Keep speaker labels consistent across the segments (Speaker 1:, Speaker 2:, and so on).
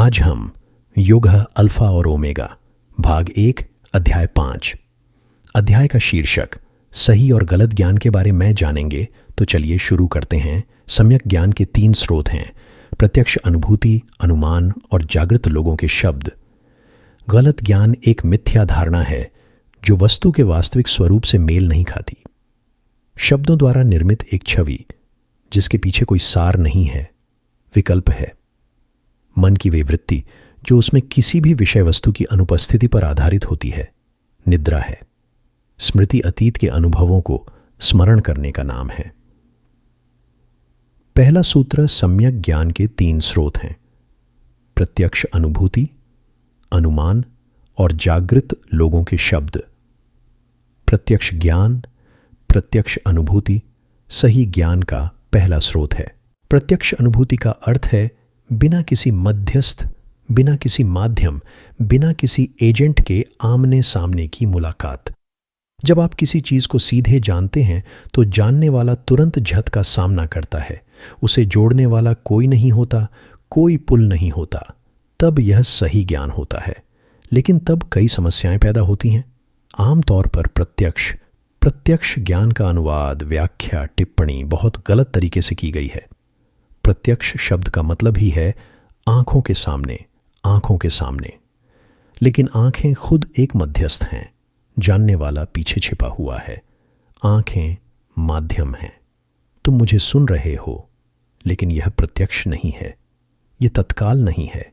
Speaker 1: आज हम योगः अल्फा और ओमेगा भाग 1 अध्याय 5 अध्याय का शीर्षक सही और गलत ज्ञान के बारे में जानेंगे। तो चलिए शुरू करते हैं। सम्यक ज्ञान के 3 स्रोत हैं: प्रत्यक्ष अनुभूति, अनुमान और जागृत लोगों के शब्द। गलत ज्ञान एक मिथ्या धारणा है जो वस्तु के वास्तविक स्वरूप से मेल नहीं खाती। शब्दों द्वारा निर्मित एक छवि जिसके पीछे कोई सार नहीं है, विकल्प है। मन की वे वृत्ति जो उसमें किसी भी विषय वस्तु की अनुपस्थिति पर आधारित होती है, निद्रा है। स्मृति अतीत के अनुभवों को स्मरण करने का नाम है। पहला सूत्र सम्यक ज्ञान के 3 स्रोत हैं: प्रत्यक्ष अनुभूति, अनुमान और जागृत लोगों के शब्द। प्रत्यक्ष ज्ञान, प्रत्यक्ष अनुभूति सही ज्ञान का पहला स्रोत है। प्रत्यक्ष अनुभूति का अर्थ है बिना किसी मध्यस्थ, बिना किसी माध्यम, बिना किसी एजेंट के आमने सामने की मुलाकात। जब आप किसी चीज को सीधे जानते हैं तो जानने वाला तुरंत झट का सामना करता है। उसे जोड़ने वाला कोई नहीं होता, कोई पुल नहीं होता। तब यह सही ज्ञान होता है। लेकिन तब कई समस्याएं पैदा होती हैं। आमतौर पर प्रत्यक्ष ज्ञान का अनुवाद, व्याख्या, टिप्पणी बहुत गलत तरीके से की गई है। प्रत्यक्ष शब्द का मतलब ही है आंखों के सामने, आंखों के सामने। लेकिन आंखें खुद एक मध्यस्थ हैं, जानने वाला पीछे छिपा हुआ है। आंखें माध्यम हैं। तुम मुझे सुन रहे हो, लेकिन यह प्रत्यक्ष नहीं है, यह तत्काल नहीं है।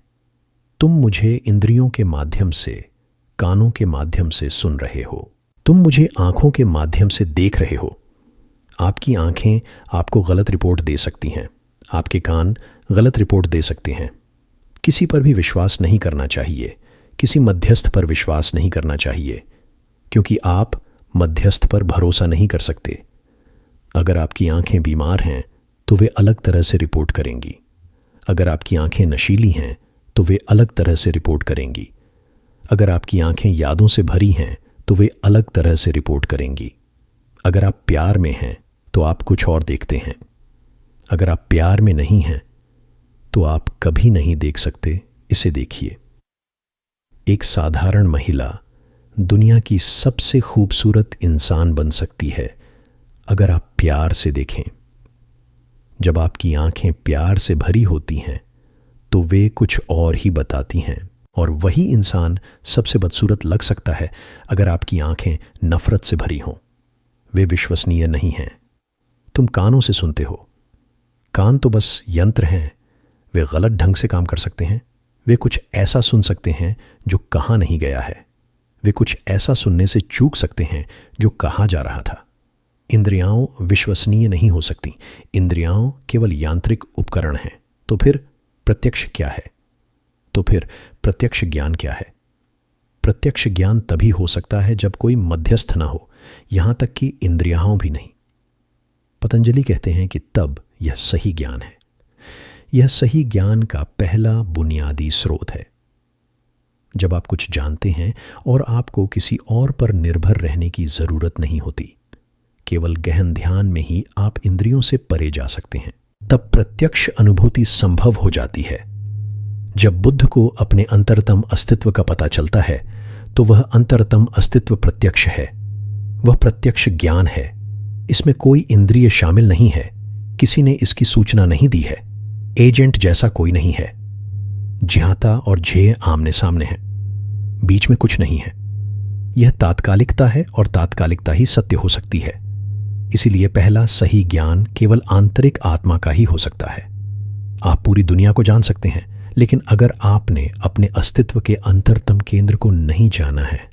Speaker 1: तुम मुझे इंद्रियों के माध्यम से, कानों के माध्यम से सुन रहे हो। तुम मुझे आंखों के माध्यम से देख रहे हो। आपकी आंखें आपको गलत रिपोर्ट दे सकती हैं, आपके कान गलत रिपोर्ट दे सकते हैं। किसी पर भी विश्वास नहीं करना चाहिए, किसी मध्यस्थ पर विश्वास नहीं करना चाहिए, क्योंकि आप मध्यस्थ पर भरोसा नहीं कर सकते। अगर आपकी आंखें बीमार हैं तो वे अलग तरह से रिपोर्ट करेंगी। अगर आपकी आंखें नशीली हैं तो वे अलग तरह से रिपोर्ट करेंगी। अगर आपकी आंखें यादों से भरी हैं तो वे अलग तरह से रिपोर्ट करेंगी। अगर आप प्यार में हैं तो आप कुछ और देखते हैं। अगर आप प्यार में नहीं हैं तो आप कभी नहीं देख सकते। इसे देखिए। एक साधारण महिला दुनिया की सबसे खूबसूरत इंसान बन सकती है अगर आप प्यार से देखें। जब आपकी आंखें प्यार से भरी होती हैं तो वे कुछ और ही बताती हैं। और वही इंसान सबसे बदसूरत लग सकता है अगर आपकी आंखें नफरत से भरी हों। वे विश्वसनीय नहीं हैं। तुम कानों से सुनते हो। कान तो बस यंत्र हैं। वे गलत ढंग से काम कर सकते हैं। वे कुछ ऐसा सुन सकते हैं जो कहा नहीं गया है। वे कुछ ऐसा सुनने से चूक सकते हैं जो कहा जा रहा था। इंद्रियां विश्वसनीय नहीं हो सकती। इंद्रियां केवल यांत्रिक उपकरण हैं। तो फिर प्रत्यक्ष क्या है? तो फिर प्रत्यक्ष ज्ञान क्या है? प्रत्यक्ष ज्ञान तभी हो सकता है जब कोई मध्यस्थ ना हो, यहां तक कि इंद्रियां भी नहीं। पतंजलि कहते हैं कि तब यह सही ज्ञान है। यह सही ज्ञान का पहला बुनियादी स्रोत है। जब आप कुछ जानते हैं और आपको किसी और पर निर्भर रहने की जरूरत नहीं होती, केवल गहन ध्यान में ही आप इंद्रियों से परे जा सकते हैं, तब प्रत्यक्ष अनुभूति संभव हो जाती है। जब बुद्ध को अपने अंतरतम अस्तित्व का पता चलता है तो वह अंतरतम अस्तित्व प्रत्यक्ष है। वह प्रत्यक्ष ज्ञान है। इसमें कोई इंद्रिय शामिल नहीं है। किसी ने इसकी सूचना नहीं दी है। एजेंट जैसा कोई नहीं है। ज्ञाता और ज्ञेय आमने सामने हैं। बीच में कुछ नहीं है। यह तात्कालिकता है और तात्कालिकता ही सत्य हो सकती है। इसीलिए पहला सही ज्ञान केवल आंतरिक आत्मा का ही हो सकता है। आप पूरी दुनिया को जान सकते हैं, लेकिन अगर आपने अपने अस्तित्व के अंतरतम केंद्र को नहीं जाना है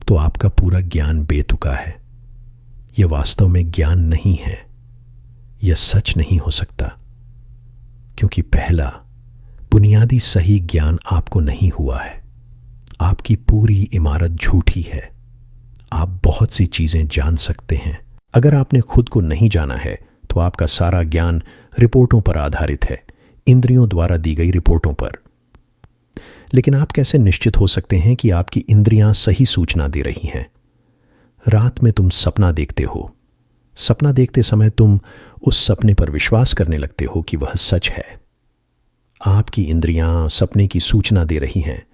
Speaker 1: तो आपका पूरा ज्ञान बेतुका है। यह वास्तव में ज्ञान नहीं है। यह सच नहीं हो सकता, क्योंकि पहला बुनियादी सही ज्ञान आपको नहीं हुआ है। आपकी पूरी इमारत झूठी है। आप बहुत सी चीजें जान सकते हैं। अगर आपने खुद को नहीं जाना है तो आपका सारा ज्ञान रिपोर्टों पर आधारित है, इंद्रियों द्वारा दी गई रिपोर्टों पर। लेकिन आप कैसे निश्चित हो सकते हैं कि आपकी इंद्रियां सही सूचना दे रही हैं? रात में तुम सपना देखते हो। सपना देखते समय तुम उस सपने पर विश्वास करने लगते हो कि वह सच है। आपकी इंद्रियां सपने की सूचना दे रही हैं,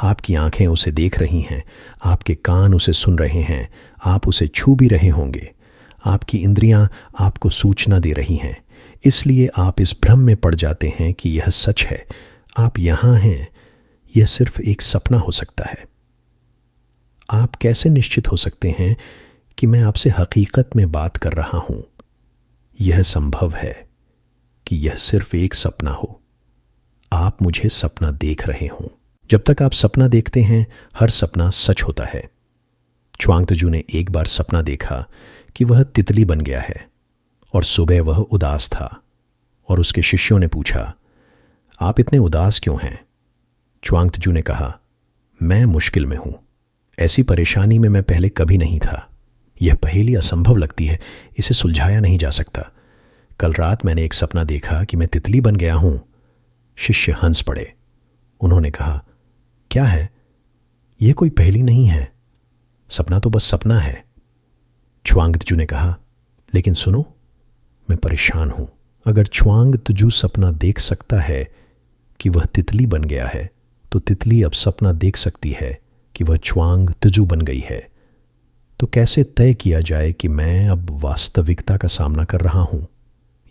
Speaker 1: आपकी आंखें उसे देख रही हैं, आपके कान उसे सुन रहे हैं, आप उसे छू भी रहे होंगे। आपकी इंद्रियां आपको सूचना दे रही हैं, इसलिए आप इस भ्रम में पड़ जाते हैं कि यह सच है, आप यहाँ हैं, यह सिर्फ एक सपना हो सकता है। आप कैसे निश्चित हो सकते हैं कि मैं आपसे हकीकत में बात कर रहा हूं? यह संभव है कि यह सिर्फ एक सपना हो, आप मुझे सपना देख रहे हों। जब तक आप सपना देखते हैं, हर सपना सच होता है। च्वांगतजू ने एक बार सपना देखा कि वह तितली बन गया है और सुबह वह उदास था, और उसके शिष्यों ने पूछा, आप इतने उदास क्यों हैं? च्वांगतजू ने कहा, मैं मुश्किल में हूं, ऐसी परेशानी में मैं पहले कभी नहीं था। यह पहेली असंभव लगती है, इसे सुलझाया नहीं जा सकता। कल रात मैंने एक सपना देखा कि मैं तितली बन गया हूं। शिष्य हंस पड़े। उन्होंने कहा, क्या है? यह कोई पहेली नहीं है, सपना तो बस सपना है। च्वांगतजू ने कहा, लेकिन सुनो, मैं परेशान हूं। अगर च्वांगतजू सपना देख सकता है कि वह तितली बन गया है, तो तितली अब सपना देख सकती है कि वह च्वांगतजू बन गई है। तो कैसे तय किया जाए कि मैं अब वास्तविकता का सामना कर रहा हूं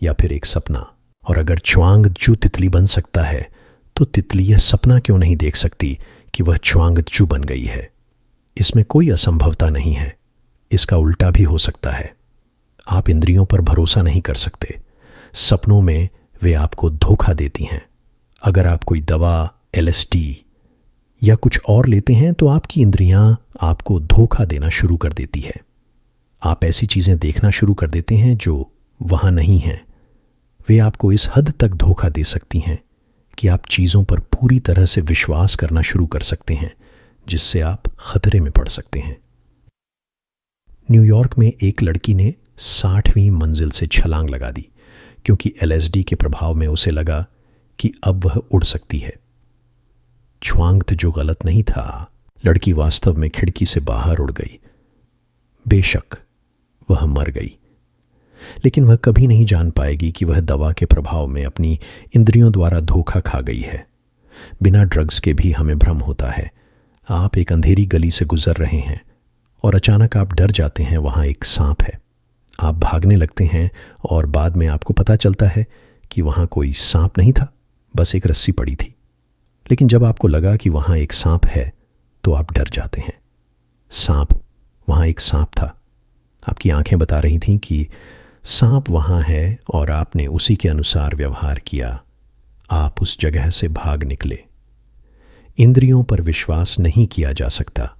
Speaker 1: या फिर एक सपना? और अगर च्वांगतजू तितली बन सकता है, तो तितली यह सपना क्यों नहीं देख सकती कि वह च्वांगतजू बन गई है? इसमें कोई असंभवता नहीं है, इसका उल्टा भी हो सकता है। आप इंद्रियों पर भरोसा नहीं कर सकते, सपनों में वे आपको धोखा देती हैं। अगर आप कोई दवा, एलएसडी या कुछ और लेते हैं, तो आपकी इंद्रियां आपको धोखा देना शुरू कर देती है। आप ऐसी चीजें देखना शुरू कर देते हैं जो वहां नहीं हैं। वे आपको इस हद तक धोखा दे सकती हैं कि आप चीजों पर पूरी तरह से विश्वास करना शुरू कर सकते हैं, जिससे आप खतरे में पड़ सकते हैं। न्यूयॉर्क में एक लड़की ने 60वीं मंजिल से छलांग लगा दी, क्योंकि एलएसडी के प्रभाव में उसे लगा कि अब वह उड़ सकती है। च्वांगतजू गलत नहीं था, लड़की वास्तव में खिड़की से बाहर उड़ गई। बेशक वह मर गई, लेकिन वह कभी नहीं जान पाएगी कि वह दवा के प्रभाव में अपनी इंद्रियों द्वारा धोखा खा गई है। बिना ड्रग्स के भी हमें भ्रम होता है। आप एक अंधेरी गली से गुजर रहे हैं और अचानक आप डर जाते हैं, वहां एक सांप है। आप भागने लगते हैं और बाद में आपको पता चलता है कि वहां कोई सांप नहीं था, बस एक रस्सी पड़ी थी। लेकिन जब आपको लगा कि वहां एक सांप है, तो आप डर जाते हैं। वहां एक सांप था। आपकी आंखें बता रही थीं कि सांप वहां है और आपने उसी के अनुसार व्यवहार किया। आप उस जगह से भाग निकले। इंद्रियों पर विश्वास नहीं किया जा सकता।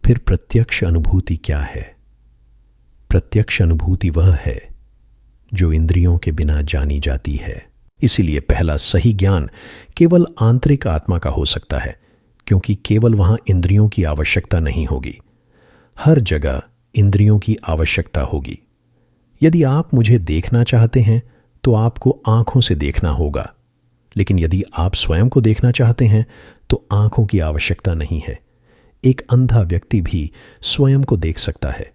Speaker 1: फिर प्रत्यक्ष अनुभूति क्या है? प्रत्यक्ष अनुभूति वह है जो इंद्रियों के बिना जानी जाती है। इसीलिए पहला सही ज्ञान केवल आंतरिक आत्मा का हो सकता है, क्योंकि केवल वहां इंद्रियों की आवश्यकता नहीं होगी। हर जगह इंद्रियों की आवश्यकता होगी। यदि आप मुझे देखना चाहते हैं, तो आपको आंखों से देखना होगा, लेकिन यदि आप स्वयं को देखना चाहते हैं, तो आंखों की आवश्यकता नहीं है। एक अंधा व्यक्ति भी स्वयं को देख सकता है।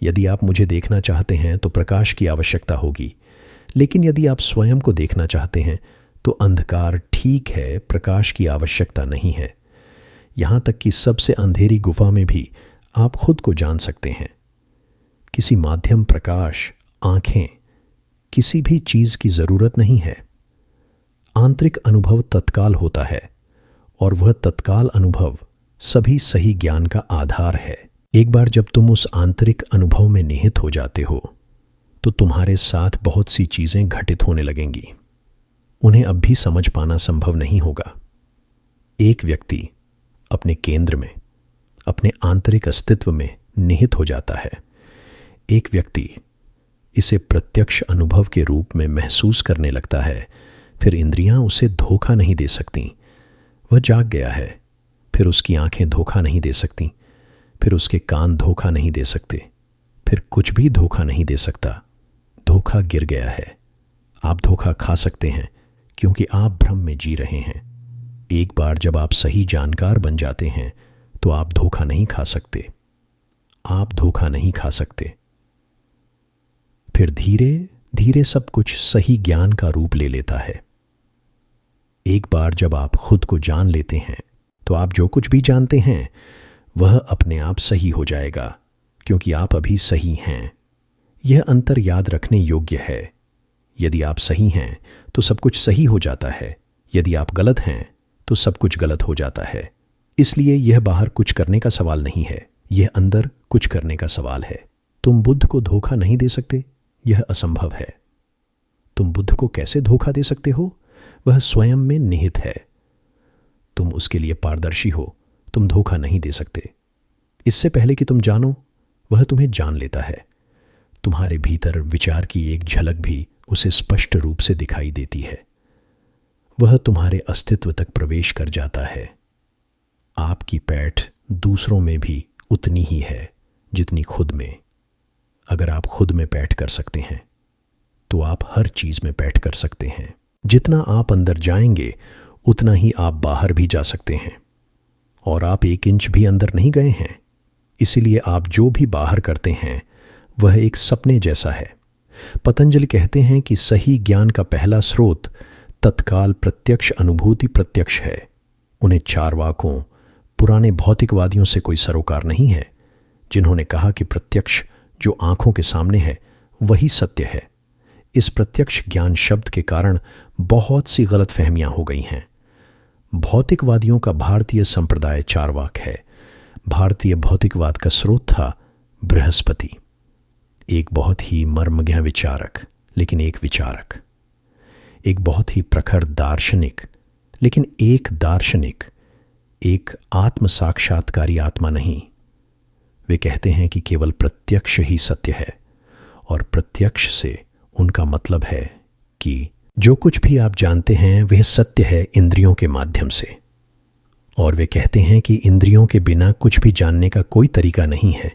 Speaker 1: यदि आप मुझे देखना चाहते हैं, तो प्रकाश की आवश्यकता होगी, लेकिन यदि आप स्वयं को देखना चाहते हैं, तो अंधकार ठीक है, प्रकाश की आवश्यकता नहीं है। यहां तक कि सबसे अंधेरी गुफा में भी आप खुद को जान सकते हैं। किसी माध्यम, प्रकाश, आंखें, किसी भी चीज की जरूरत नहीं है। आंतरिक अनुभव तत्काल होता है, और वह तत्काल अनुभव सभी सही ज्ञान का आधार है। एक बार जब तुम उस आंतरिक अनुभव में निहित हो जाते हो, तो तुम्हारे साथ बहुत सी चीजें घटित होने लगेंगी। उन्हें अब भी समझ पाना संभव नहीं होगा। एक व्यक्ति अपने केंद्र में, अपने आंतरिक अस्तित्व में निहित हो जाता है। एक व्यक्ति इसे प्रत्यक्ष अनुभव के रूप में महसूस करने लगता है। फिर इंद्रियां उसे धोखा नहीं दे सकती। वह जाग गया है। फिर उसकी आंखें धोखा नहीं दे सकती। फिर उसके कान धोखा नहीं दे सकते। फिर कुछ भी धोखा नहीं दे सकता। धोखा गिर गया है। आप धोखा खा सकते हैं, क्योंकि आप भ्रम में जी रहे हैं। एक बार जब आप सही जानकार बन जाते हैं, तो आप धोखा नहीं खा सकते। आप धोखा नहीं खा सकते। फिर धीरे धीरे सब कुछ सही ज्ञान का रूप ले लेता है। एक बार जब आप खुद को जान लेते हैं तो आप जो कुछ भी जानते हैं वह अपने आप सही हो जाएगा, क्योंकि आप अभी सही हैं। यह अंतर याद रखने योग्य है। यदि आप सही हैं तो सब कुछ सही हो जाता है, यदि आप गलत हैं तो सब कुछ गलत हो जाता है। इसलिए यह बाहर कुछ करने का सवाल नहीं है, यह अंदर कुछ करने का सवाल है। तुम बुद्ध को धोखा नहीं दे सकते, यह असंभव है। तुम बुद्ध को कैसे धोखा दे सकते हो? वह स्वयं में निहित है। तुम उसके लिए पारदर्शी हो, तुम धोखा नहीं दे सकते। इससे पहले कि तुम जानो, वह तुम्हें जान लेता है। तुम्हारे भीतर विचार की एक झलक भी उसे स्पष्ट रूप से दिखाई देती है। वह तुम्हारे अस्तित्व तक प्रवेश कर जाता है। आपकी पैठ दूसरों में भी उतनी ही है जितनी खुद में। अगर आप खुद में पैठ कर सकते हैं तो आप हर चीज में पैठ कर सकते हैं। जितना आप अंदर जाएंगे उतना ही आप बाहर भी जा सकते हैं। और आप 1 इंच भी अंदर नहीं गए हैं, इसीलिए आप जो भी बाहर करते हैं वह एक सपने जैसा है। पतंजलि कहते हैं कि सही ज्ञान का पहला स्रोत तत्काल प्रत्यक्ष अनुभूति प्रत्यक्ष है। उन्हें चारवाकों, पुराने भौतिकवादियों से कोई सरोकार नहीं है, जिन्होंने कहा कि प्रत्यक्ष जो आंखों के सामने है वही सत्य है। इस प्रत्यक्ष ज्ञान शब्द के कारण बहुत सी गलतफहमियां हो गई हैं। भौतिकवादियों का भारतीय संप्रदाय चारवाक है। भारतीय भौतिकवाद का स्रोत था बृहस्पति, एक बहुत ही मर्मज्ञ विचारक, लेकिन एक विचारक, एक बहुत ही प्रखर दार्शनिक, लेकिन एक दार्शनिक, एक आत्म साक्षात्कारी आत्मा नहीं। वे कहते हैं कि केवल प्रत्यक्ष ही सत्य है, और प्रत्यक्ष से उनका मतलब है कि जो कुछ भी आप जानते हैं वह सत्य है इंद्रियों के माध्यम से। और वे कहते हैं कि इंद्रियों के बिना कुछ भी जानने का कोई तरीका नहीं है।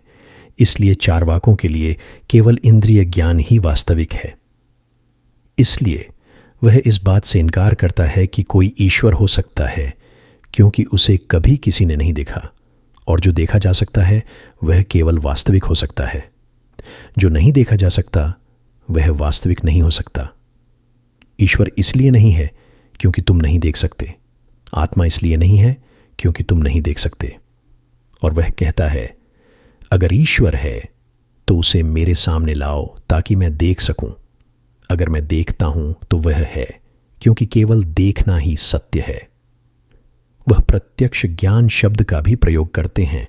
Speaker 1: इसलिए चारवाकों के लिए केवल इंद्रिय ज्ञान ही वास्तविक है। इसलिए वह इस बात से इनकार करता है कि कोई ईश्वर हो सकता है, क्योंकि उसे कभी किसी ने नहीं देखा, और जो देखा जा सकता है वह केवल वास्तविक हो सकता है। जो नहीं देखा जा सकता वह वास्तविक नहीं हो सकता। ईश्वर इसलिए नहीं है क्योंकि तुम नहीं देख सकते। आत्मा इसलिए नहीं है क्योंकि तुम नहीं देख सकते। और वह कहता है, अगर ईश्वर है तो उसे मेरे सामने लाओ ताकि मैं देख सकूं। अगर मैं देखता हूं तो वह है, क्योंकि केवल देखना ही सत्य है। वह प्रत्यक्ष ज्ञान शब्द का भी प्रयोग करते हैं,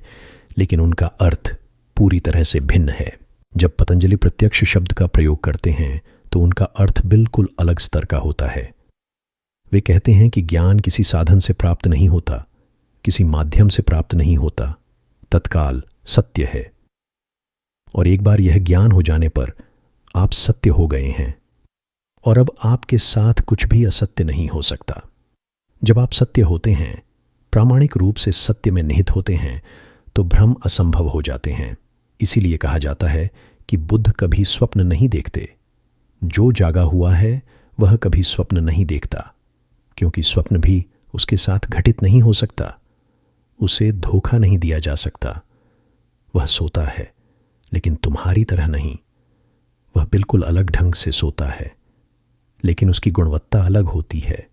Speaker 1: लेकिन उनका अर्थ पूरी तरह से भिन्न है। जब पतंजलि प्रत्यक्ष शब्द का प्रयोग करते हैं तो उनका अर्थ बिल्कुल अलग स्तर का होता है। वे कहते हैं कि ज्ञान किसी साधन से प्राप्त नहीं होता, किसी माध्यम से प्राप्त नहीं होता, तत्काल सत्य है। और एक बार यह ज्ञान हो जाने पर आप सत्य हो गए हैं, और अब आपके साथ कुछ भी असत्य नहीं हो सकता। जब आप सत्य होते हैं, प्रामाणिक रूप से सत्य में निहित होते हैं, तो भ्रम असंभव हो जाते हैं। इसीलिए कहा जाता है कि बुद्ध कभी स्वप्न नहीं देखते। जो जागा हुआ है वह कभी स्वप्न नहीं देखता, क्योंकि स्वप्न भी उसके साथ घटित नहीं हो सकता। उसे धोखा नहीं दिया जा सकता। वह सोता है, लेकिन तुम्हारी तरह नहीं। वह बिल्कुल अलग ढंग से सोता है, लेकिन उसकी गुणवत्ता अलग होती है।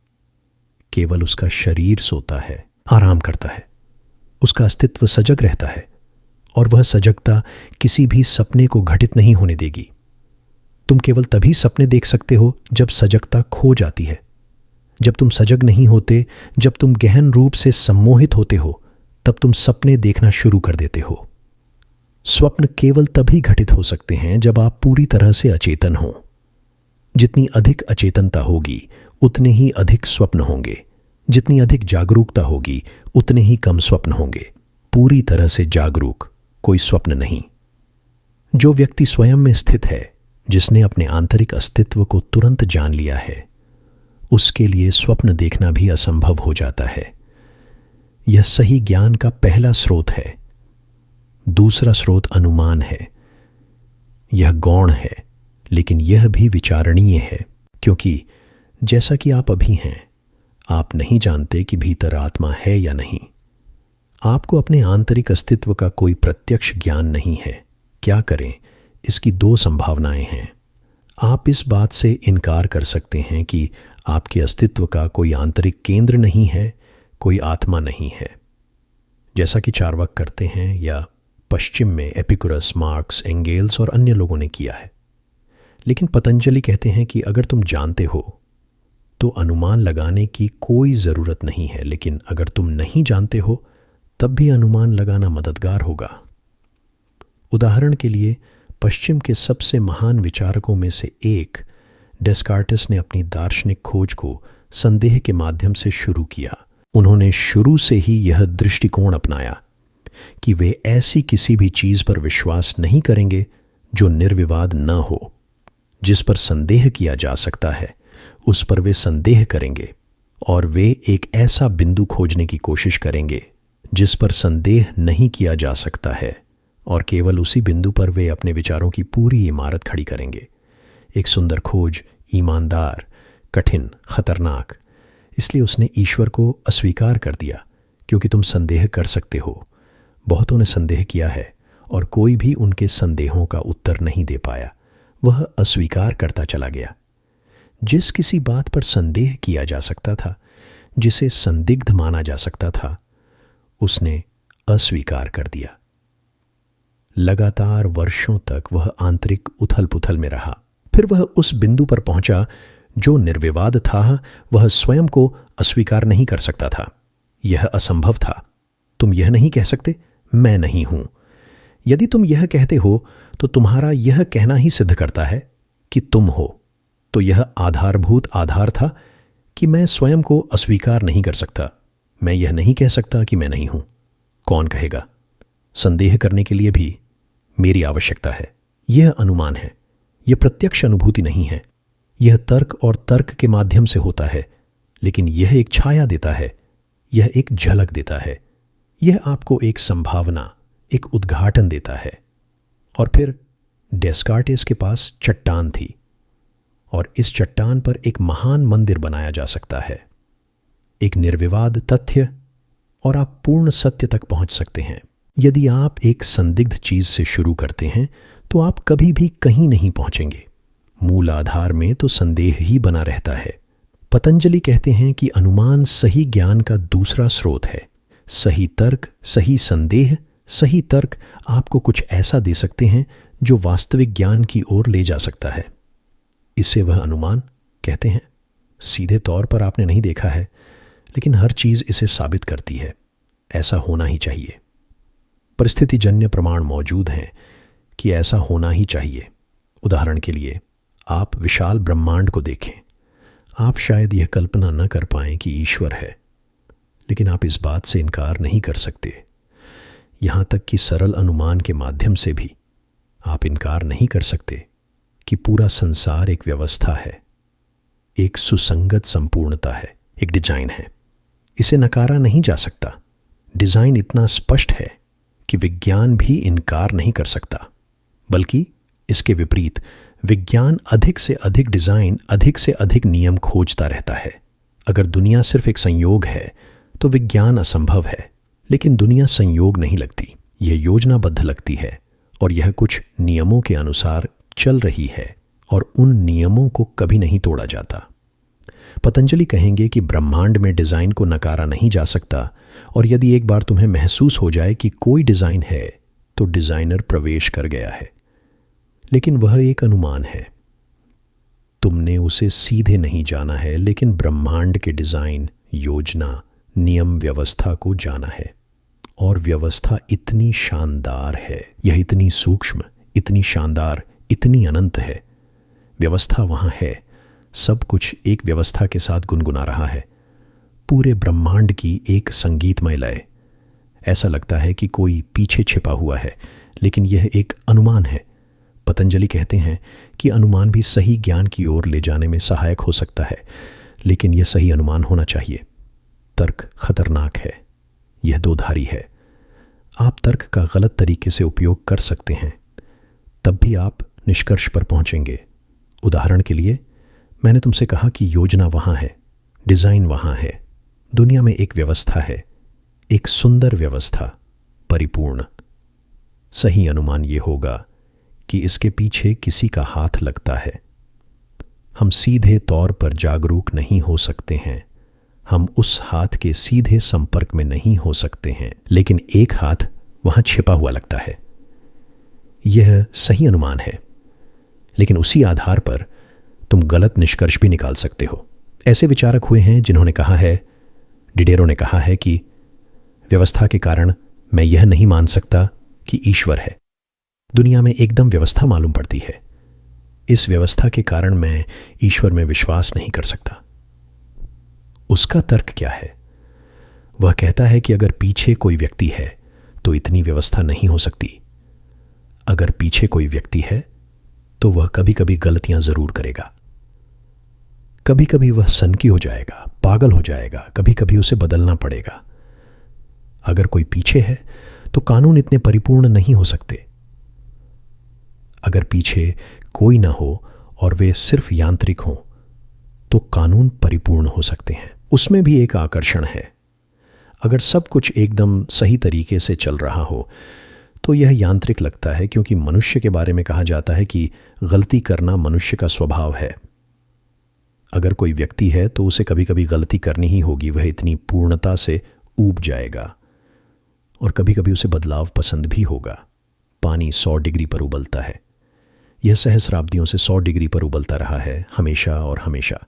Speaker 1: केवल उसका शरीर सोता है, आराम करता है। उसका अस्तित्व सजग रहता है, और वह सजगता किसी भी सपने को घटित नहीं होने देगी। तुम केवल तभी सपने देख सकते हो जब सजगता खो जाती है। जब तुम सजग नहीं होते, जब तुम गहन रूप से सम्मोहित होते हो, तब तुम सपने देखना शुरू कर देते हो। स्वप्न केवल तभी घटित हो सकते हैं जब आप पूरी तरह से अचेतन हो। जितनी अधिक अचेतनता होगी उतने ही अधिक स्वप्न होंगे। जितनी अधिक जागरूकता होगी उतने ही कम स्वप्न होंगे। पूरी तरह से जागरूक कोई स्वप्न नहीं। जो व्यक्ति स्वयं में स्थित है, जिसने अपने आंतरिक अस्तित्व को तुरंत जान लिया है, उसके लिए स्वप्न देखना भी असंभव हो जाता है। यह सही ज्ञान का पहला स्रोत है। दूसरा स्रोत अनुमान है। यह गौण है, लेकिन यह भी विचारणीय है, क्योंकि जैसा कि आप अभी हैं, आप नहीं जानते कि भीतर आत्मा है या नहीं। आपको अपने आंतरिक अस्तित्व का कोई प्रत्यक्ष ज्ञान नहीं है। क्या करें? इसकी 2 संभावनाएं हैं। आप इस बात से इनकार कर सकते हैं कि आपके अस्तित्व का कोई आंतरिक केंद्र नहीं है, कोई आत्मा नहीं है, जैसा कि चार्वाक करते हैं या पश्चिम में एपिकुरस, मार्क्स, एंगेल्स और अन्य लोगों ने किया है। लेकिन पतंजलि कहते हैं कि अगर तुम जानते हो तो अनुमान लगाने की कोई ज़रूरत नहीं है, लेकिन अगर तुम नहीं जानते हो तब भी अनुमान लगाना मददगार होगा। उदाहरण के लिए पश्चिम के सबसे महान विचारकों में से एक डेस्कार्टिस ने अपनी दार्शनिक खोज को संदेह के माध्यम से शुरू किया। उन्होंने शुरू से ही यह दृष्टिकोण अपनाया कि वे ऐसी किसी भी चीज़ पर विश्वास नहीं करेंगे जो निर्विवाद न हो। जिस पर संदेह किया जा सकता है उस पर वे संदेह करेंगे, और वे एक ऐसा बिंदु खोजने की कोशिश करेंगे जिस पर संदेह नहीं किया जा सकता है, और केवल उसी बिंदु पर वे अपने विचारों की पूरी इमारत खड़ी करेंगे। एक सुंदर खोज, ईमानदार, कठिन, खतरनाक। इसलिए उसने ईश्वर को अस्वीकार कर दिया, क्योंकि तुम संदेह कर सकते हो। बहुतों ने संदेह किया है और कोई भी उनके संदेहों का उत्तर नहीं दे पाया। वह अस्वीकार करता चला गया। जिस किसी बात पर संदेह किया जा सकता था, जिसे संदिग्ध माना जा सकता था, उसने अस्वीकार कर दिया। लगातार वर्षों तक वह आंतरिक उथल पुथल में रहा। फिर वह उस बिंदु पर पहुंचा जो निर्विवाद था। वह स्वयं को अस्वीकार नहीं कर सकता था। यह असंभव था। तुम यह नहीं कह सकते मैं नहीं हूं। यदि तुम यह कहते हो तो तुम्हारा यह कहना ही सिद्ध करता है कि तुम हो। तो यह आधारभूत आधार था कि मैं स्वयं को अस्वीकार नहीं कर सकता। मैं यह नहीं कह सकता कि मैं नहीं हूं। कौन कहेगा? संदेह करने के लिए भी मेरी आवश्यकता है। यह अनुमान है। यह प्रत्यक्ष अनुभूति नहीं है। यह तर्क और तर्क के माध्यम से होता है, लेकिन यह एक छाया देता है। यह एक झलक देता है। यह आपको एक संभावना, एक उद्घाटन देता है। और फिर डेस्कार्टिस के पास चट्टान थी, और इस चट्टान पर एक महान मंदिर बनाया जा सकता है, एक निर्विवाद तथ्य, और आप पूर्ण सत्य तक पहुंच सकते हैं। यदि आप एक संदिग्ध चीज से शुरू करते हैं तो आप कभी भी कहीं नहीं पहुंचेंगे। मूल आधार में तो संदेह ही बना रहता है। पतंजलि कहते हैं कि अनुमान सही ज्ञान का दूसरा स्रोत है। सही तर्क, सही संदेह, सही तर्क आपको कुछ ऐसा दे सकते हैं जो वास्तविक ज्ञान की ओर ले जा सकता है। इसे वह अनुमान कहते हैं। सीधे तौर पर आपने नहीं देखा है, लेकिन हर चीज इसे साबित करती है। ऐसा होना ही चाहिए। परिस्थितिजन्य प्रमाण मौजूद हैं कि ऐसा होना ही चाहिए। उदाहरण के लिए आप विशाल ब्रह्मांड को देखें। आप शायद यह कल्पना न कर पाएं कि ईश्वर है, लेकिन आप इस बात से इनकार नहीं कर सकते। यहां तक कि सरल अनुमान के माध्यम से भी आप इनकार नहीं कर सकते कि पूरा संसार एक व्यवस्था है, एक सुसंगत संपूर्णता है, एक डिजाइन है। इसे नकारा नहीं जा सकता। डिजाइन इतना स्पष्ट है कि विज्ञान भी इनकार नहीं कर सकता, बल्कि इसके विपरीत विज्ञान अधिक से अधिक डिजाइन, अधिक से अधिक नियम खोजता रहता है। अगर दुनिया सिर्फ एक संयोग है तो विज्ञान असंभव है, लेकिन दुनिया संयोग नहीं लगती। यह योजनाबद्ध लगती है, और यह कुछ नियमों के अनुसार चल रही है, और उन नियमों को कभी नहीं तोड़ा जाता। पतंजलि कहेंगे कि ब्रह्मांड में डिजाइन को नकारा नहीं जा सकता, और यदि एक बार तुम्हें महसूस हो जाए कि कोई डिजाइन है तो डिजाइनर प्रवेश कर गया है। लेकिन वह एक अनुमान है। तुमने उसे सीधे नहीं जाना है, लेकिन ब्रह्मांड के डिजाइन, योजना, नियम, व्यवस्था को जाना है। और व्यवस्था इतनी शानदार है, यह इतनी सूक्ष्म, इतनी शानदार, इतनी अनंत है। व्यवस्था वहां है। सब कुछ एक व्यवस्था के साथ गुनगुना रहा है। पूरे ब्रह्मांड की एक संगीतमय लय। ऐसा लगता है कि कोई पीछे छिपा हुआ है, लेकिन यह एक अनुमान है। पतंजलि कहते हैं कि अनुमान भी सही ज्ञान की ओर ले जाने में सहायक हो सकता है, लेकिन यह सही अनुमान होना चाहिए। तर्क खतरनाक है। यह दोधारी है। आप तर्क का गलत तरीके से उपयोग कर सकते हैं, तब भी आप निष्कर्ष पर पहुंचेंगे। उदाहरण के लिए, मैंने तुमसे कहा कि योजना वहां है, डिजाइन वहां है। दुनिया में एक व्यवस्था है, एक सुंदर व्यवस्था, परिपूर्ण। सही अनुमान यह होगा कि इसके पीछे किसी का हाथ लगता है। हम सीधे तौर पर जागरूक नहीं हो सकते हैं, हम उस हाथ के सीधे संपर्क में नहीं हो सकते हैं, लेकिन एक हाथ वहां छिपा हुआ लगता है। यह सही अनुमान है, लेकिन उसी आधार पर तुम गलत निष्कर्ष भी निकाल सकते हो। ऐसे विचारक हुए हैं जिन्होंने कहा है, डिडेरो ने कहा है कि व्यवस्था के कारण मैं यह नहीं मान सकता कि ईश्वर है। दुनिया में एकदम व्यवस्था मालूम पड़ती है, इस व्यवस्था के कारण मैं ईश्वर में विश्वास नहीं कर सकता। उसका तर्क क्या है? वह कहता है कि अगर पीछे कोई व्यक्ति है तो इतनी व्यवस्था नहीं हो सकती। अगर पीछे कोई व्यक्ति है तो वह कभी कभी गलतियां जरूर करेगा, कभी कभी वह सनकी हो जाएगा, पागल हो जाएगा, कभी कभी उसे बदलना पड़ेगा। अगर कोई पीछे है तो कानून इतने परिपूर्ण नहीं हो सकते। अगर पीछे कोई ना हो और वे सिर्फ यांत्रिक हों तो कानून परिपूर्ण हो सकते हैं। उसमें भी एक आकर्षण है। अगर सब कुछ एकदम सही तरीके से चल रहा हो तो यह यांत्रिक लगता है, क्योंकि मनुष्य के बारे में कहा जाता है कि गलती करना मनुष्य का स्वभाव है। अगर कोई व्यक्ति है तो उसे कभी कभी गलती करनी ही होगी, वह इतनी पूर्णता से ऊब जाएगा, और कभी कभी उसे बदलाव पसंद भी होगा। पानी 100 डिग्री पर उबलता है, यह सहस्राब्दियों से 100 डिग्री पर उबलता रहा है, हमेशा और हमेशा।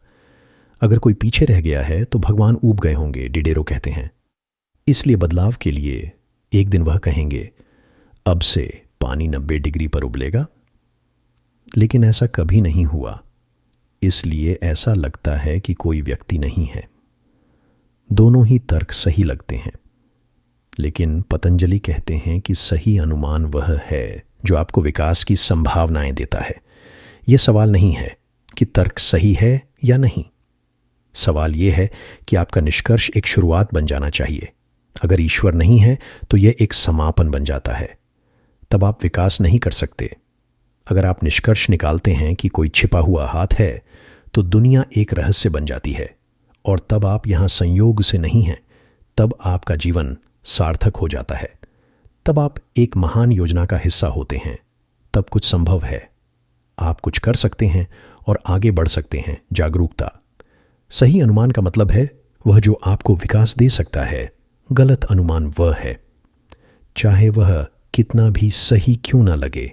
Speaker 1: अगर कोई पीछे रह गया है तो भगवान ऊब गए होंगे, डिडेरो कहते हैं। इसलिए बदलाव के लिए एक दिन वह कहेंगे, अब से पानी 90 डिग्री पर उबलेगा। लेकिन ऐसा कभी नहीं हुआ, इसलिए ऐसा लगता है कि कोई व्यक्ति नहीं है। दोनों ही तर्क सही लगते हैं, लेकिन पतंजलि कहते हैं कि सही अनुमान वह है जो आपको विकास की संभावनाएं देता है। यह सवाल नहीं है कि तर्क सही है या नहीं, सवाल यह है कि आपका निष्कर्ष एक शुरुआत बन जाना चाहिए। अगर ईश्वर नहीं है तो यह एक समापन बन जाता है, तब आप विकास नहीं कर सकते। अगर आप निष्कर्ष निकालते हैं कि कोई छिपा हुआ हाथ है तो दुनिया एक रहस्य बन जाती है, और तब आप यहां संयोग से नहीं हैं, तब आपका जीवन सार्थक हो जाता है। तब आप एक महान योजना का हिस्सा होते हैं, तब कुछ संभव है, आप कुछ कर सकते हैं और आगे बढ़ सकते हैं। जागरूकता। सही अनुमान का मतलब है वह जो आपको विकास दे सकता है। गलत अनुमान वह है, चाहे वह कितना भी सही क्यों ना लगे,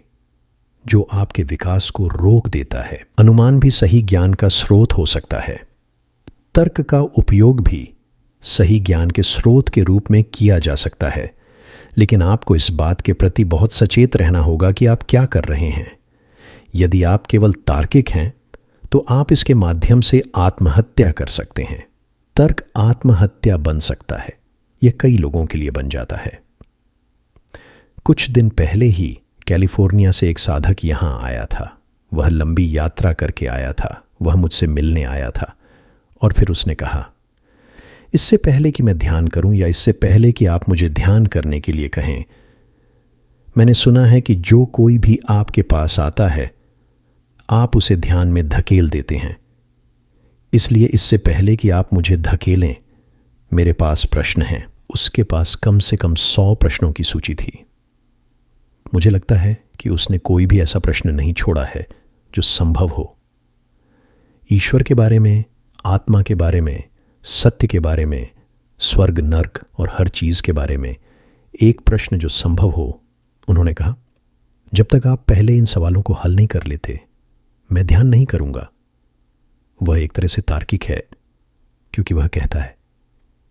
Speaker 1: जो आपके विकास को रोक देता है। अनुमान भी सही ज्ञान का स्रोत हो सकता है। तर्क का उपयोग भी सही ज्ञान के स्रोत के रूप में किया जा सकता है, लेकिन आपको इस बात के प्रति बहुत सचेत रहना होगा कि आप क्या कर रहे हैं। यदि आप केवल तार्किक हैं तो आप इसके माध्यम से आत्महत्या कर सकते हैं। तर्क आत्महत्या बन सकता है, यह कई लोगों के लिए बन जाता है। कुछ दिन पहले ही कैलिफोर्निया से एक साधक यहां आया था। वह लंबी यात्रा करके आया था। वह मुझसे मिलने आया था और फिर उसने कहा, इससे पहले कि मैं ध्यान करूं या इससे पहले कि आप मुझे ध्यान करने के लिए कहें, मैंने सुना है कि जो कोई भी आपके पास आता है आप उसे ध्यान में धकेल देते हैं। इसलिए इससे पहले कि आप मुझे धकेलें, मेरे पास प्रश्न हैं। उसके पास कम से कम 100 प्रश्नों की सूची थी। मुझे लगता है कि उसने कोई भी ऐसा प्रश्न नहीं छोड़ा है जो संभव हो। ईश्वर के बारे में, आत्मा के बारे में, सत्य के बारे में, स्वर्ग नर्क और हर चीज के बारे में एक प्रश्न जो संभव हो। उन्होंने कहा, जब तक आप पहले इन सवालों को हल नहीं कर लेते, मैं ध्यान नहीं करूंगा। वह एक तरह से तार्किक है, क्योंकि वह कहता है,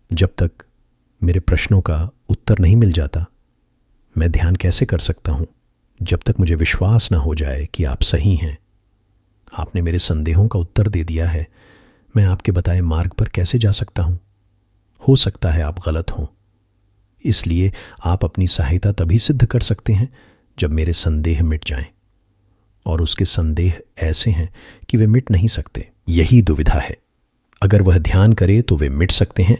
Speaker 1: जब तक मेरे प्रश्नों का उत्तर नहीं मिल जाता, मैं ध्यान कैसे कर सकता हूं? जब तक मुझे विश्वास ना हो जाए कि आप सही हैं, आपने मेरे संदेहों का उत्तर दे दिया है, मैं आपके बताए मार्ग पर कैसे जा सकता हूं? हो सकता है आप गलत हों, इसलिए आप अपनी सहायता तभी सिद्ध कर सकते हैं जब मेरे संदेह मिट जाएं, और उसके संदेह ऐसे हैं कि वे मिट नहीं सकते। यही दुविधा है। अगर वह ध्यान करे तो वे मिट सकते हैं,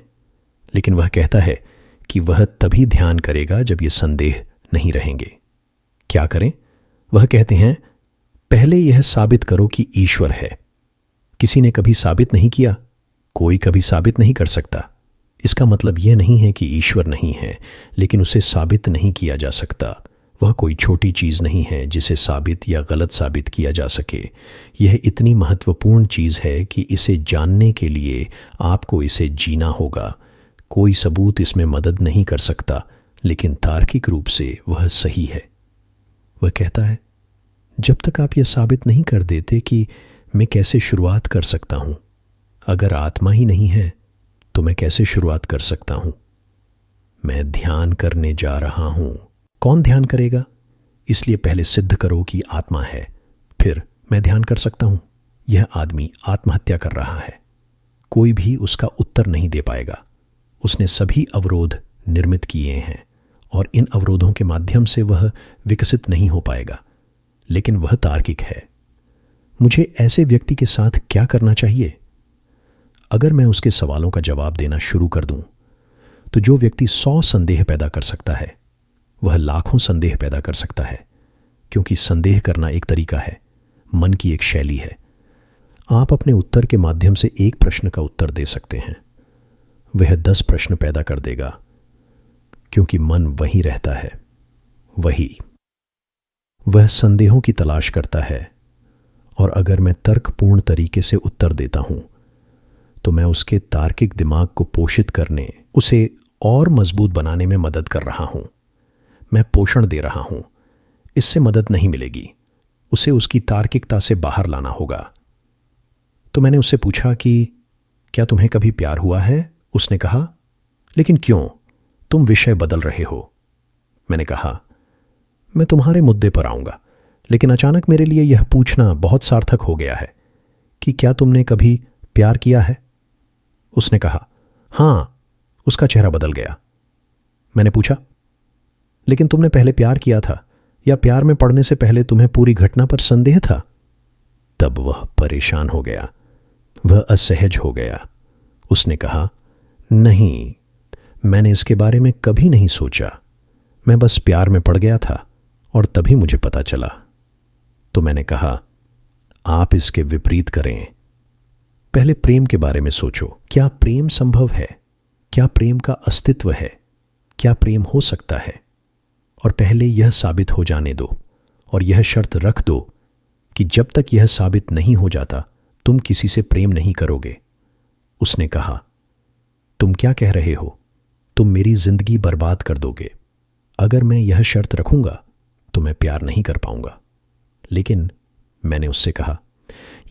Speaker 1: लेकिन वह कहता है कि वह तभी ध्यान करेगा जब ये संदेह नहीं रहेंगे। क्या करें? वह कहते हैं, पहले यह साबित करो कि ईश्वर है। किसी ने कभी साबित नहीं किया, कोई कभी साबित नहीं कर सकता। इसका मतलब यह नहीं है कि ईश्वर नहीं है, लेकिन उसे साबित नहीं किया जा सकता। वह कोई छोटी चीज़ नहीं है जिसे साबित या गलत साबित किया जा सके। यह इतनी महत्वपूर्ण चीज़ है कि इसे जानने के लिए आपको इसे जीना होगा। कोई सबूत इसमें मदद नहीं कर सकता, लेकिन तार्किक रूप से वह सही है। वह कहता है, जब तक आप यह साबित नहीं कर देते कि मैं कैसे शुरुआत कर सकता हूँ, अगर आत्मा ही नहीं है तो मैं कैसे शुरुआत कर सकता हूँ? मैं ध्यान करने जा रहा हूँ। कौन ध्यान करेगा? इसलिए पहले सिद्ध करो कि आत्मा है, फिर मैं ध्यान कर सकता हूँ। यह आदमी आत्महत्या कर रहा है। कोई भी उसका उत्तर नहीं दे पाएगा। उसने सभी अवरोध निर्मित किए हैं और इन अवरोधों के माध्यम से वह विकसित नहीं हो पाएगा, लेकिन वह तार्किक है। मुझे ऐसे व्यक्ति के साथ क्या करना चाहिए? अगर मैं उसके सवालों का जवाब देना शुरू कर दूं, तो जो व्यक्ति 100 संदेह पैदा कर सकता है, वह लाखों संदेह पैदा कर सकता है, क्योंकि संदेह करना एक तरीका है, मन की एक शैली है। आप अपने उत्तर के माध्यम से एक प्रश्न का उत्तर दे सकते हैं, वह 10 प्रश्न पैदा कर देगा, क्योंकि मन वहीं रहता है। वह संदेहों की तलाश करता है, और अगर मैं तर्कपूर्ण तरीके से उत्तर देता हूं, तो मैं उसके तार्किक दिमाग को पोषित करने, उसे और मजबूत बनाने में मदद कर रहा हूं। मैं पोषण दे रहा हूं। इससे मदद नहीं मिलेगी, उसे उसकी तार्किकता से बाहर लाना होगा। तो मैंने उससे पूछा कि क्या तुम्हें कभी प्यार हुआ है? उसने कहा, लेकिन क्यों? तुम विषय बदल रहे हो। मैंने कहा, मैं तुम्हारे मुद्दे पर आऊंगा, लेकिन अचानक मेरे लिए यह पूछना बहुत सार्थक हो गया है कि क्या तुमने कभी प्यार किया है? उसने कहा, हां। उसका चेहरा बदल गया। मैंने पूछा, लेकिन तुमने पहले प्यार किया था, या प्यार में पड़ने से पहले तुम्हें पूरी घटना पर संदेह था? तब वह परेशान हो गया, वह असहज हो गया। उसने कहा, नहीं, मैंने इसके बारे में कभी नहीं सोचा। मैं बस प्यार में पड़ गया था और तभी मुझे पता चला। तो मैंने कहा, आप इसके विपरीत करें। पहले प्रेम के बारे में सोचो। क्या प्रेम संभव है? क्या प्रेम का अस्तित्व है? क्या प्रेम हो सकता है? और पहले यह साबित हो जाने दो, और यह शर्त रख दो कि जब तक यह साबित नहीं हो जाता, तुम किसी से प्रेम नहीं करोगे। उसने कहा, तुम क्या कह रहे हो? तुम मेरी जिंदगी बर्बाद कर दोगे। अगर मैं यह शर्त रखूंगा तो मैं प्यार नहीं कर पाऊंगा। लेकिन मैंने उससे कहा,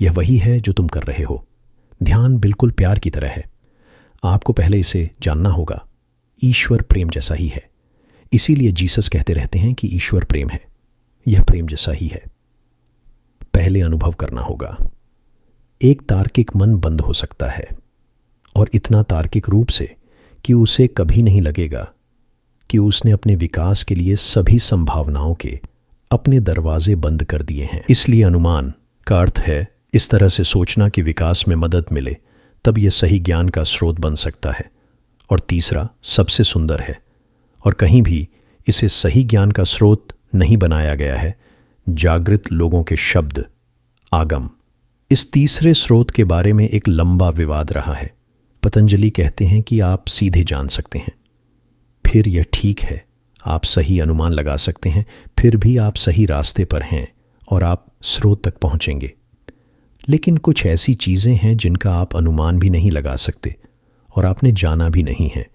Speaker 1: यह वही है जो तुम कर रहे हो। ध्यान बिल्कुल प्यार की तरह है। आपको पहले इसे जानना होगा। ईश्वर प्रेम जैसा ही है। इसीलिए जीसस कहते रहते हैं कि ईश्वर प्रेम है। यह प्रेम जैसा ही है। पहले अनुभव करना होगा। एक तार्किक मन बंद हो सकता है, और इतना तार्किक रूप से कि उसे कभी नहीं लगेगा कि उसने अपने विकास के लिए सभी संभावनाओं के अपने दरवाजे बंद कर दिए हैं। इसलिए अनुमान का अर्थ है इस तरह से सोचना कि विकास में मदद मिले, तब यह सही ज्ञान का स्रोत बन सकता है। और तीसरा सबसे सुंदर है, और कहीं भी इसे सही ज्ञान का स्रोत नहीं बनाया गया है, जागृत लोगों के शब्द, आगम। इस तीसरे स्रोत के बारे में एक लंबा विवाद रहा है। पतंजलि कहते हैं कि आप सीधे जान सकते हैं, फिर यह ठीक है, आप सही अनुमान लगा सकते हैं, फिर भी आप सही रास्ते पर हैं और आप स्रोत तक पहुंचेंगे। लेकिन कुछ ऐसी चीजें हैं जिनका आप अनुमान भी नहीं लगा सकते और आपने जाना भी नहीं है।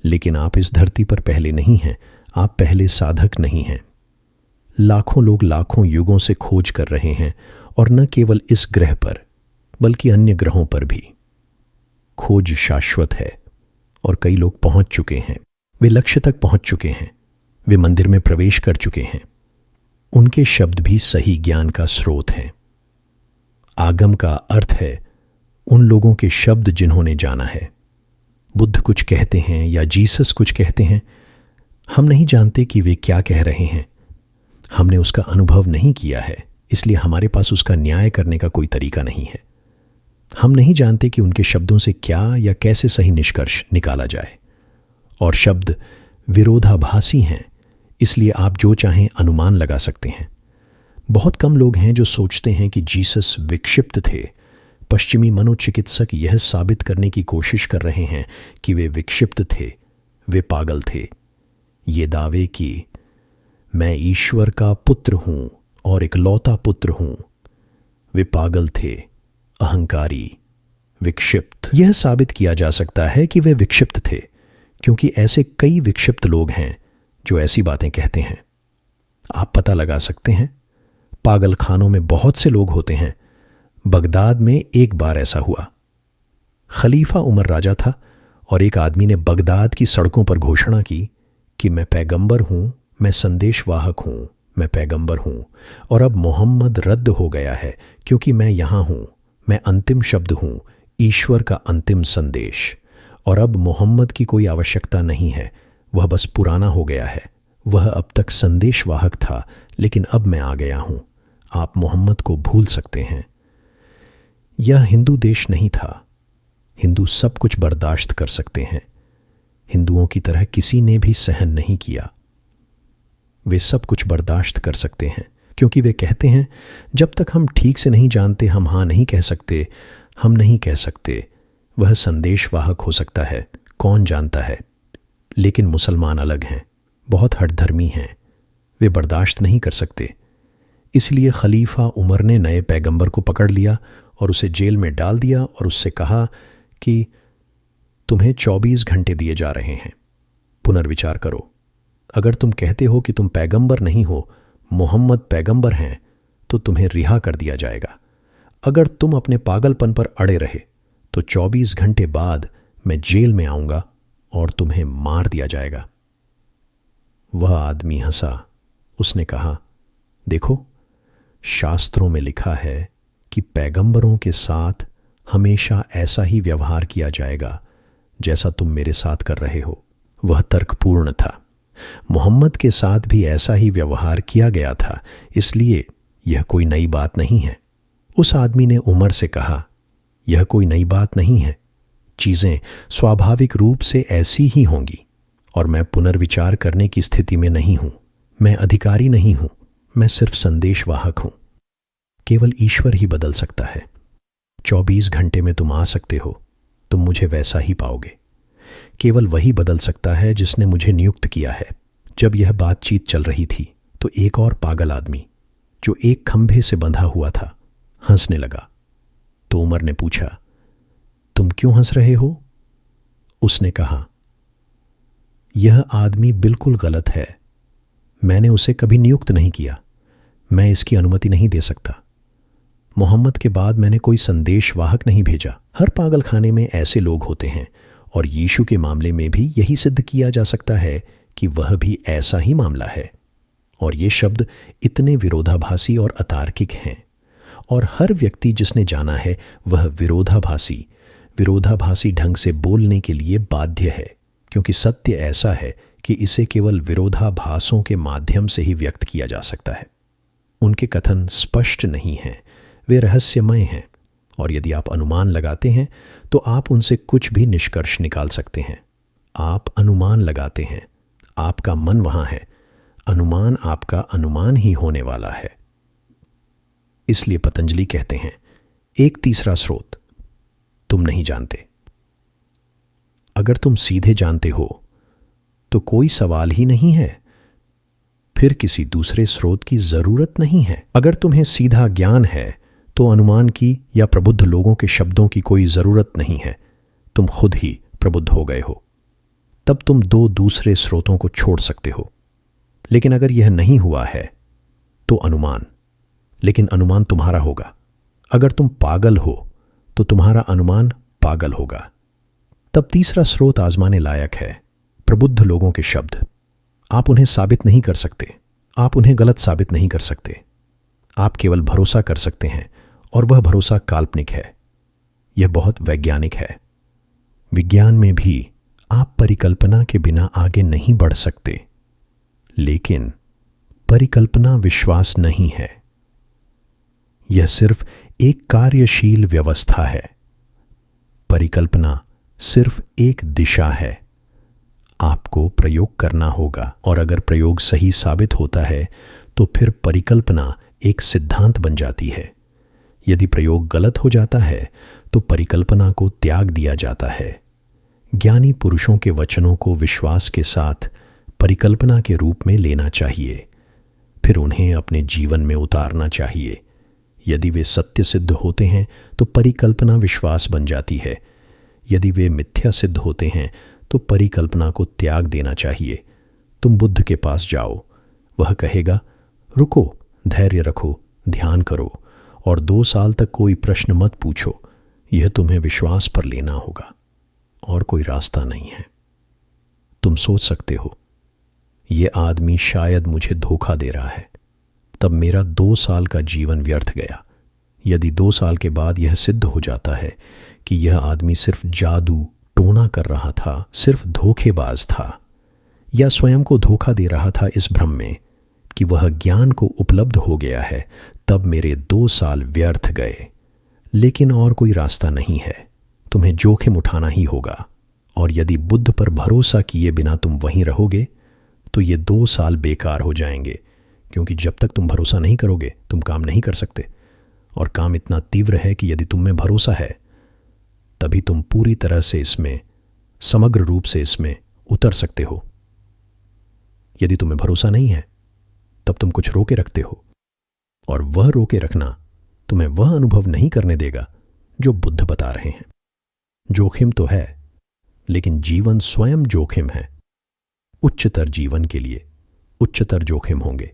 Speaker 1: लेकिन आप इस धरती पर पहले नहीं हैं, आप पहले साधक नहीं हैं। लाखों लोग लाखों युगों से खोज कर रहे हैं, और न केवल इस ग्रह पर बल्कि अन्य ग्रहों पर भी। खोज शाश्वत है और कई लोग पहुंच चुके हैं। वे लक्ष्य तक पहुंच चुके हैं, वे मंदिर में प्रवेश कर चुके हैं। उनके शब्द भी सही ज्ञान का स्रोत हैं। आगम का अर्थ है उन लोगों के शब्द जिन्होंने जाना है। बुद्ध कुछ कहते हैं या जीसस कुछ कहते हैं, हम नहीं जानते कि वे क्या कह रहे हैं। हमने उसका अनुभव नहीं किया है, इसलिए हमारे पास उसका न्याय करने का कोई तरीका नहीं है। हम नहीं जानते कि उनके शब्दों से क्या या कैसे सही निष्कर्ष निकाला जाए। और शब्द विरोधाभासी हैं, इसलिए आप जो चाहें अनुमान लगा सकते हैं। बहुत कम लोग हैं जो सोचते हैं कि जीसस विक्षिप्त थे। पश्चिमी मनोचिकित्सक यह साबित करने की कोशिश कर रहे हैं कि वे विक्षिप्त थे, वे पागल थे। ये दावे कि मैं ईश्वर का पुत्र हूं और इकलौता पुत्र हूं। वे पागल थे, अहंकारी, विक्षिप्त। यह साबित किया जा सकता है कि वे विक्षिप्त थे, क्योंकि ऐसे कई विक्षिप्त लोग हैं जो ऐसी बातें कहते हैं। आप पता लगा सकते हैं, पागल खानों में बहुत से लोग होते हैं। बगदाद में एक बार ऐसा हुआ। खलीफा उमर राजा था और एक आदमी ने बगदाद की सड़कों पर घोषणा की कि मैं पैगंबर हूं, मैं संदेशवाहक हूं, मैं पैगंबर हूं, और अब मोहम्मद रद्द हो गया है क्योंकि मैं यहां हूं, मैं अंतिम शब्द हूं, ईश्वर का अंतिम संदेश, और अब मोहम्मद की कोई आवश्यकता नहीं है, वह बस पुराना हो गया है। वह अब तक संदेशवाहक था, लेकिन अब मैं आ गया हूं, आप मोहम्मद को भूल सकते हैं। यह हिंदू देश नहीं था। हिंदू सब कुछ बर्दाश्त कर सकते हैं। हिंदुओं की तरह किसी ने भी सहन नहीं किया। वे सब कुछ बर्दाश्त कर सकते हैं क्योंकि वे कहते हैं, जब तक हम ठीक से नहीं जानते हम हाँ नहीं कह सकते, हम नहीं कह सकते। वह संदेशवाहक हो सकता है, कौन जानता है। लेकिन मुसलमान अलग हैं, बहुत हठधर्मी हैं, वे बर्दाश्त नहीं कर सकते। इसलिए खलीफा उमर ने नए पैगंबर को पकड़ लिया और उसे जेल में डाल दिया और उससे कहा कि तुम्हें 24 घंटे दिए जा रहे हैं, पुनर्विचार करो। अगर तुम कहते हो कि तुम पैगंबर नहीं हो, मोहम्मद पैगंबर हैं, तो तुम्हें रिहा कर दिया जाएगा। अगर तुम अपने पागलपन पर अड़े रहे तो 24 घंटे बाद मैं जेल में आऊंगा और तुम्हें मार दिया जाएगा। वह आदमी हंसा। उसने कहा, देखो, शास्त्रों में लिखा है कि पैगंबरों के साथ हमेशा ऐसा ही व्यवहार किया जाएगा जैसा तुम मेरे साथ कर रहे हो। वह तर्कपूर्ण था। मोहम्मद के साथ भी ऐसा ही व्यवहार किया गया था, इसलिए यह कोई नई बात नहीं है। उस आदमी ने उमर से कहा, यह कोई नई बात नहीं है, चीजें स्वाभाविक रूप से ऐसी ही होंगी और मैं पुनर्विचार करने की स्थिति में नहीं हूं। मैं अधिकारी नहीं हूं, मैं सिर्फ संदेशवाहक हूं। केवल ईश्वर ही बदल सकता है। 24 घंटे में तुम आ सकते हो, तुम मुझे वैसा ही पाओगे। केवल वही बदल सकता है जिसने मुझे नियुक्त किया है। जब यह बातचीत चल रही थी तो एक और पागल आदमी जो एक खंभे से बंधा हुआ था हंसने लगा। तो उमर ने पूछा, तुम क्यों हंस रहे हो? उसने कहा, यह आदमी बिल्कुल गलत है, मैंने उसे कभी नियुक्त नहीं किया, मैं इसकी अनुमति नहीं दे सकता। मोहम्मद के बाद मैंने कोई संदेशवाहक नहीं भेजा। हर पागलखाने में ऐसे लोग होते हैं और यीशु के मामले में भी यही सिद्ध किया जा सकता है कि वह भी ऐसा ही मामला है। और ये शब्द इतने विरोधाभासी और अतार्किक हैं, और हर व्यक्ति जिसने जाना है वह विरोधाभासी ढंग से बोलने के लिए बाध्य है, क्योंकि सत्य ऐसा है कि इसे केवल विरोधाभासों के माध्यम से ही व्यक्त किया जा सकता है। उनके कथन स्पष्ट नहीं हैं, वे रहस्यमय हैं, और यदि आप अनुमान लगाते हैं तो आप उनसे कुछ भी निष्कर्ष निकाल सकते हैं। आप अनुमान लगाते हैं, आपका मन वहां है, अनुमान आपका अनुमान ही होने वाला है। इसलिए पतंजलि कहते हैं, एक तीसरा स्रोत, तुम नहीं जानते। अगर तुम सीधे जानते हो तो कोई सवाल ही नहीं है, फिर किसी दूसरे स्रोत की जरूरत नहीं है। अगर तुम्हें सीधा ज्ञान है तो अनुमान की या प्रबुद्ध लोगों के शब्दों की कोई जरूरत नहीं है, तुम खुद ही प्रबुद्ध हो गए हो। तब तुम दो दूसरे स्रोतों को छोड़ सकते हो। लेकिन अगर यह नहीं हुआ है तो अनुमान, लेकिन अनुमान तुम्हारा होगा। अगर तुम पागल हो तो तुम्हारा अनुमान पागल होगा। तब तीसरा स्रोत आजमाने लायक है, प्रबुद्ध लोगों के शब्द। आप उन्हें साबित नहीं कर सकते, आप उन्हें गलत साबित नहीं कर सकते। आप केवल भरोसा कर सकते हैं, और वह भरोसा काल्पनिक है। यह बहुत वैज्ञानिक है। विज्ञान में भी आप परिकल्पना के बिना आगे नहीं बढ़ सकते, लेकिन परिकल्पना विश्वास नहीं है। यह सिर्फ एक कार्यशील व्यवस्था है। परिकल्पना सिर्फ एक दिशा है। आपको प्रयोग करना होगा, और अगर प्रयोग सही साबित होता है तो फिर परिकल्पना एक सिद्धांत बन जाती है। यदि प्रयोग गलत हो जाता है तो परिकल्पना को त्याग दिया जाता है। ज्ञानी पुरुषों के वचनों को विश्वास के साथ परिकल्पना के रूप में लेना चाहिए, फिर उन्हें अपने जीवन में उतारना चाहिए। यदि वे सत्य सिद्ध होते हैं तो परिकल्पना विश्वास बन जाती है। यदि वे मिथ्या सिद्ध होते हैं तो परिकल्पना को त्याग देना चाहिए। तुम बुद्ध के पास जाओ, वह कहेगा, रुको, धैर्य रखो, ध्यान करो और 2 साल तक कोई प्रश्न मत पूछो। यह तुम्हें विश्वास पर लेना होगा और कोई रास्ता नहीं है। तुम सोच सकते हो, यह आदमी शायद मुझे धोखा दे रहा है, तब मेरा 2 साल का जीवन व्यर्थ गया। यदि 2 साल के बाद यह सिद्ध हो जाता है कि यह आदमी सिर्फ जादू टोना कर रहा था, सिर्फ धोखेबाज था, या स्वयं को धोखा दे रहा था इस भ्रम में कि वह ज्ञान को उपलब्ध हो गया है, तब मेरे 2 साल व्यर्थ गए। लेकिन और कोई रास्ता नहीं है, तुम्हें जोखिम उठाना ही होगा। और यदि बुद्ध पर भरोसा किए बिना तुम वहीं रहोगे तो ये 2 साल बेकार हो जाएंगे, क्योंकि जब तक तुम भरोसा नहीं करोगे तुम काम नहीं कर सकते। और काम इतना तीव्र है कि यदि तुम में भरोसा है तभी तुम पूरी तरह से इसमें, समग्र रूप से इसमें उतर सकते हो। यदि तुम्हें भरोसा नहीं है तब तुम कुछ रोके रखते हो, और वह रोके रखना तुम्हें वह अनुभव नहीं करने देगा जो बुद्ध बता रहे हैं। जोखिम तो है, लेकिन जीवन स्वयं जोखिम है। उच्चतर जीवन के लिए उच्चतर जोखिम होंगे।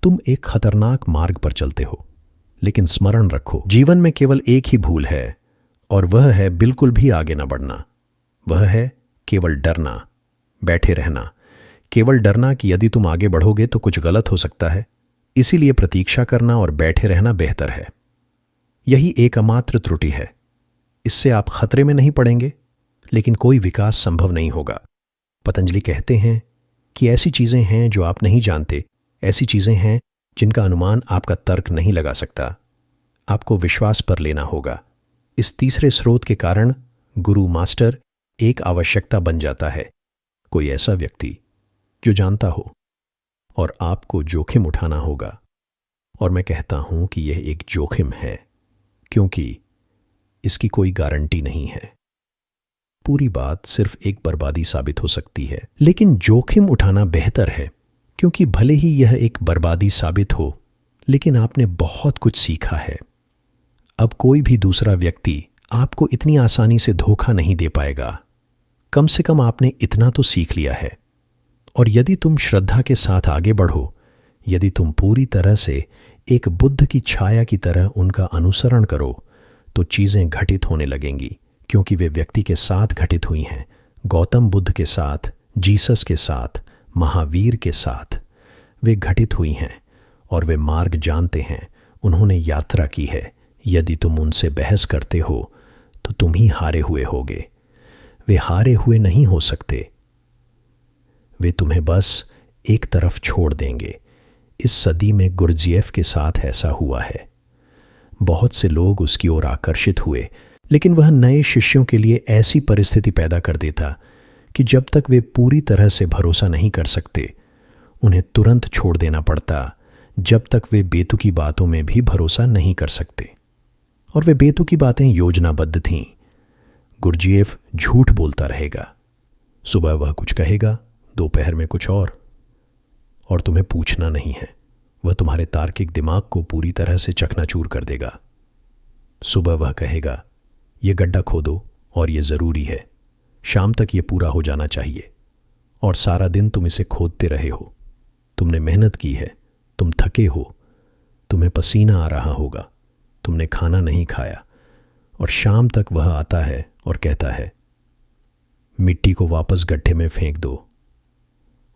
Speaker 1: तुम एक खतरनाक मार्ग पर चलते हो, लेकिन स्मरण रखो, जीवन में केवल एक ही भूल है, और वह है बिल्कुल भी आगे न बढ़ना। वह है केवल डरना, बैठे रहना, केवल डरना कि यदि तुम आगे बढ़ोगे तो कुछ गलत हो सकता है, इसीलिए प्रतीक्षा करना और बैठे रहना बेहतर है। यही एकमात्र त्रुटि है। इससे आप खतरे में नहीं पड़ेंगे, लेकिन कोई विकास संभव नहीं होगा। पतंजलि कहते हैं कि ऐसी चीजें हैं जो आप नहीं जानते, ऐसी चीजें हैं जिनका अनुमान आपका तर्क नहीं लगा सकता। आपको विश्वास पर लेना होगा। इस तीसरे स्रोत के कारण गुरु मास्टर एक आवश्यकता बन जाता है। कोई ऐसा व्यक्ति जो जानता हो, और आपको जोखिम उठाना होगा। और मैं कहता हूं कि यह एक जोखिम है, क्योंकि इसकी कोई गारंटी नहीं है। पूरी बात सिर्फ एक बर्बादी साबित हो सकती है, लेकिन जोखिम उठाना बेहतर है, क्योंकि भले ही यह एक बर्बादी साबित हो, लेकिन आपने बहुत कुछ सीखा है। अब कोई भी दूसरा व्यक्ति आपको इतनी आसानी से धोखा नहीं दे पाएगा। कम से कम आपने इतना तो सीख लिया है। और यदि तुम श्रद्धा के साथ आगे बढ़ो, यदि तुम पूरी तरह से एक बुद्ध की छाया की तरह उनका अनुसरण करो, तो चीजें घटित होने लगेंगी, क्योंकि वे व्यक्ति के साथ घटित हुई हैं। गौतम बुद्ध के साथ, जीसस के साथ, महावीर के साथ वे घटित हुई हैं, और वे मार्ग जानते हैं, उन्होंने यात्रा की है। यदि तुम उनसे बहस करते हो तो तुम ही हारे हुए होगे। वे हारे हुए नहीं हो सकते। वे तुम्हें बस एक तरफ छोड़ देंगे। इस सदी में गुरजीएफ के साथ ऐसा हुआ है। बहुत से लोग उसकी ओर आकर्षित हुए, लेकिन वह नए शिष्यों के लिए ऐसी परिस्थिति पैदा कर देता कि जब तक वे पूरी तरह से भरोसा नहीं कर सकते, उन्हें तुरंत छोड़ देना पड़ता, जब तक वे बेतुकी बातों में भी भरोसा नहीं कर सकते। और वे बेतुकी बातें योजनाबद्ध थीं। गुरजीएफ झूठ बोलता रहेगा। सुबह वह कुछ कहेगा, दोपहर में कुछ और तुम्हें पूछना नहीं है। वह तुम्हारे तार्किक दिमाग को पूरी तरह से चकनाचूर कर देगा। सुबह वह कहेगा, यह गड्ढा खोदो और यह जरूरी है, शाम तक यह पूरा हो जाना चाहिए। और सारा दिन तुम इसे खोदते रहे हो। तुमने मेहनत की है, तुम थके हो, तुम्हें पसीना आ रहा होगा, तुमने खाना नहीं खाया, और शाम तक वह आता है और कहता है, मिट्टी को वापस गड्ढे में फेंक दो,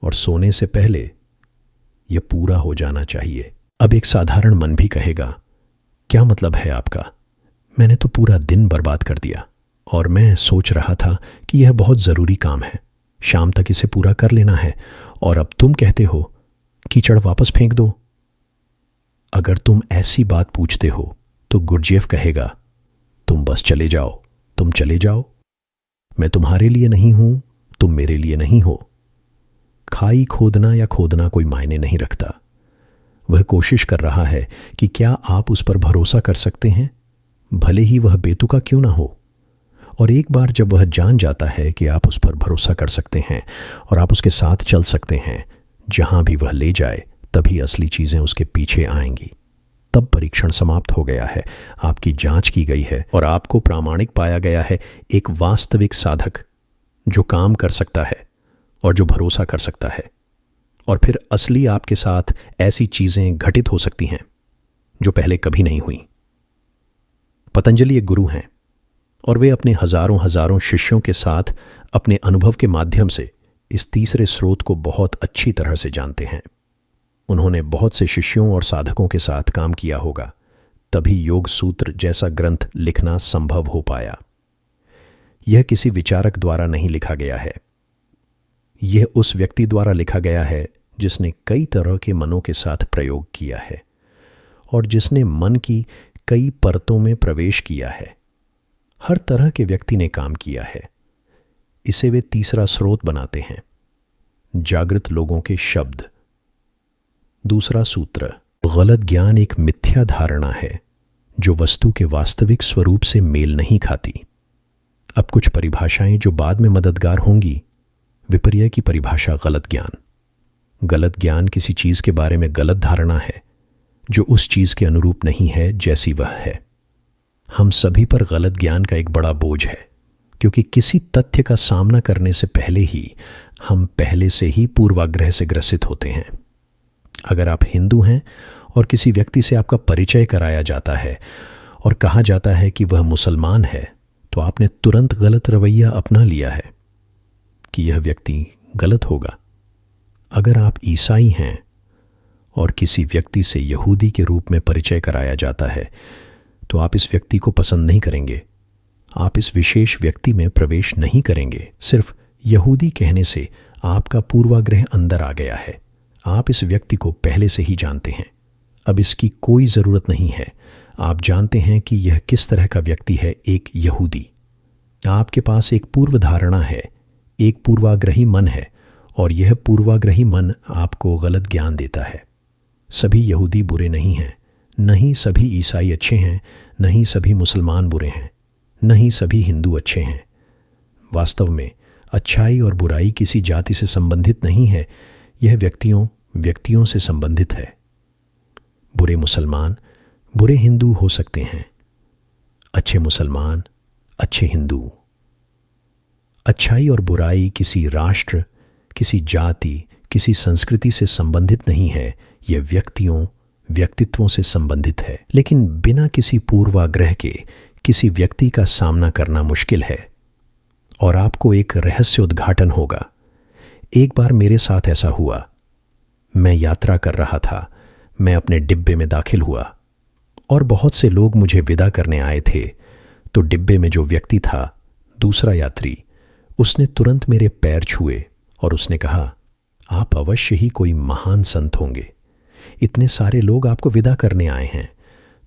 Speaker 1: और सोने से पहले यह पूरा हो जाना चाहिए। अब एक साधारण मन भी कहेगा, क्या मतलब है आपका? मैंने तो पूरा दिन बर्बाद कर दिया, और मैं सोच रहा था कि यह बहुत जरूरी काम है, शाम तक इसे पूरा कर लेना है, और अब तुम कहते हो कीचड़ वापस फेंक दो। अगर तुम ऐसी बात पूछते हो तो गुरजीएफ कहेगा, तुम बस चले जाओ, तुम चले जाओ, मैं तुम्हारे लिए नहीं हूं, तुम मेरे लिए नहीं हो। खाई खोदना या खोदना कोई मायने नहीं रखता। वह कोशिश कर रहा है कि क्या आप उस पर भरोसा कर सकते हैं, भले ही वह बेतुका क्यों ना हो। और एक बार जब वह जान जाता है कि आप उस पर भरोसा कर सकते हैं और आप उसके साथ चल सकते हैं, जहां भी वह ले जाए, तभी असली चीजें उसके पीछे आएंगी। तब परीक्षण समाप्त हो गया है, आपकी जांच की गई है और आपको प्रामाणिक पाया गया है, एक वास्तविक साधक जो काम कर सकता है और जो भरोसा कर सकता है। और फिर असली आपके साथ ऐसी चीजें घटित हो सकती हैं जो पहले कभी नहीं हुई। पतंजलि एक गुरु हैं और वे अपने हजारों हजारों शिष्यों के साथ अपने अनुभव के माध्यम से इस तीसरे स्रोत को बहुत अच्छी तरह से जानते हैं। उन्होंने बहुत से शिष्यों और साधकों के साथ काम किया होगा, तभी योग सूत्र जैसा ग्रंथ लिखना संभव हो पाया। यह किसी विचारक द्वारा नहीं लिखा गया है, यह उस व्यक्ति द्वारा लिखा गया है जिसने कई तरह के मनों के साथ प्रयोग किया है और जिसने मन की कई परतों में प्रवेश किया है। हर तरह के व्यक्ति ने काम किया है। इसे वे तीसरा स्रोत बनाते हैं, जागृत लोगों के शब्द। दूसरा सूत्र, गलत ज्ञान एक मिथ्या धारणा है जो वस्तु के वास्तविक स्वरूप से मेल नहीं खाती। अब कुछ परिभाषाएं जो बाद में मददगार होंगी। विपर्य की परिभाषा गलत ज्ञान। गलत ज्ञान किसी चीज के बारे में गलत धारणा है जो उस चीज के अनुरूप नहीं है जैसी वह है। हम सभी पर गलत ज्ञान का एक बड़ा बोझ है, क्योंकि किसी तथ्य का सामना करने से पहले ही हम पहले से ही पूर्वाग्रह से ग्रसित होते हैं। अगर आप हिंदू हैं और किसी व्यक्ति से आपका परिचय कराया जाता है और कहा जाता है कि वह मुसलमान है, तो आपने तुरंत गलत रवैया अपना लिया है कि यह व्यक्ति गलत होगा। अगर आप ईसाई हैं और किसी व्यक्ति से यहूदी के रूप में परिचय कराया जाता है, तो आप इस व्यक्ति को पसंद नहीं करेंगे। आप इस विशेष व्यक्ति में प्रवेश नहीं करेंगे। सिर्फ यहूदी कहने से आपका पूर्वाग्रह अंदर आ गया है। आप इस व्यक्ति को पहले से ही जानते हैं। अब इसकी कोई ज़रूरत नहीं है। आप जानते हैं कि यह किस तरह का व्यक्ति है, एक यहूदी। आपके पास एक पूर्व धारणा है, एक पूर्वाग्रही मन है, और यह पूर्वाग्रही मन आपको गलत ज्ञान देता है। सभी यहूदी बुरे नहीं हैं, नहीं सभी ईसाई अच्छे हैं, नहीं सभी मुसलमान बुरे हैं, नहीं सभी हिंदू अच्छे हैं। वास्तव में अच्छाई और बुराई किसी जाति से संबंधित नहीं है, यह व्यक्तियों से संबंधित है। बुरे मुसलमान बुरे हिंदू हो सकते हैं, अच्छे मुसलमान अच्छे हिंदू। अच्छाई और बुराई किसी राष्ट्र, किसी जाति, किसी संस्कृति से संबंधित नहीं है, यह व्यक्तित्वों से संबंधित है। लेकिन बिना किसी पूर्वाग्रह के किसी व्यक्ति का सामना करना मुश्किल है और आपको एक रहस्य उद्घाटन होगा। एक बार मेरे साथ ऐसा हुआ। मैं यात्रा कर रहा था, मैं अपने डिब्बे में दाखिल हुआ और बहुत से लोग मुझे विदा करने आए थे। तो डिब्बे में जो व्यक्ति था, दूसरा यात्री, उसने तुरंत मेरे पैर छुए और उसने कहा, आप अवश्य ही कोई महान संत होंगे, इतने सारे लोग आपको विदा करने आए हैं।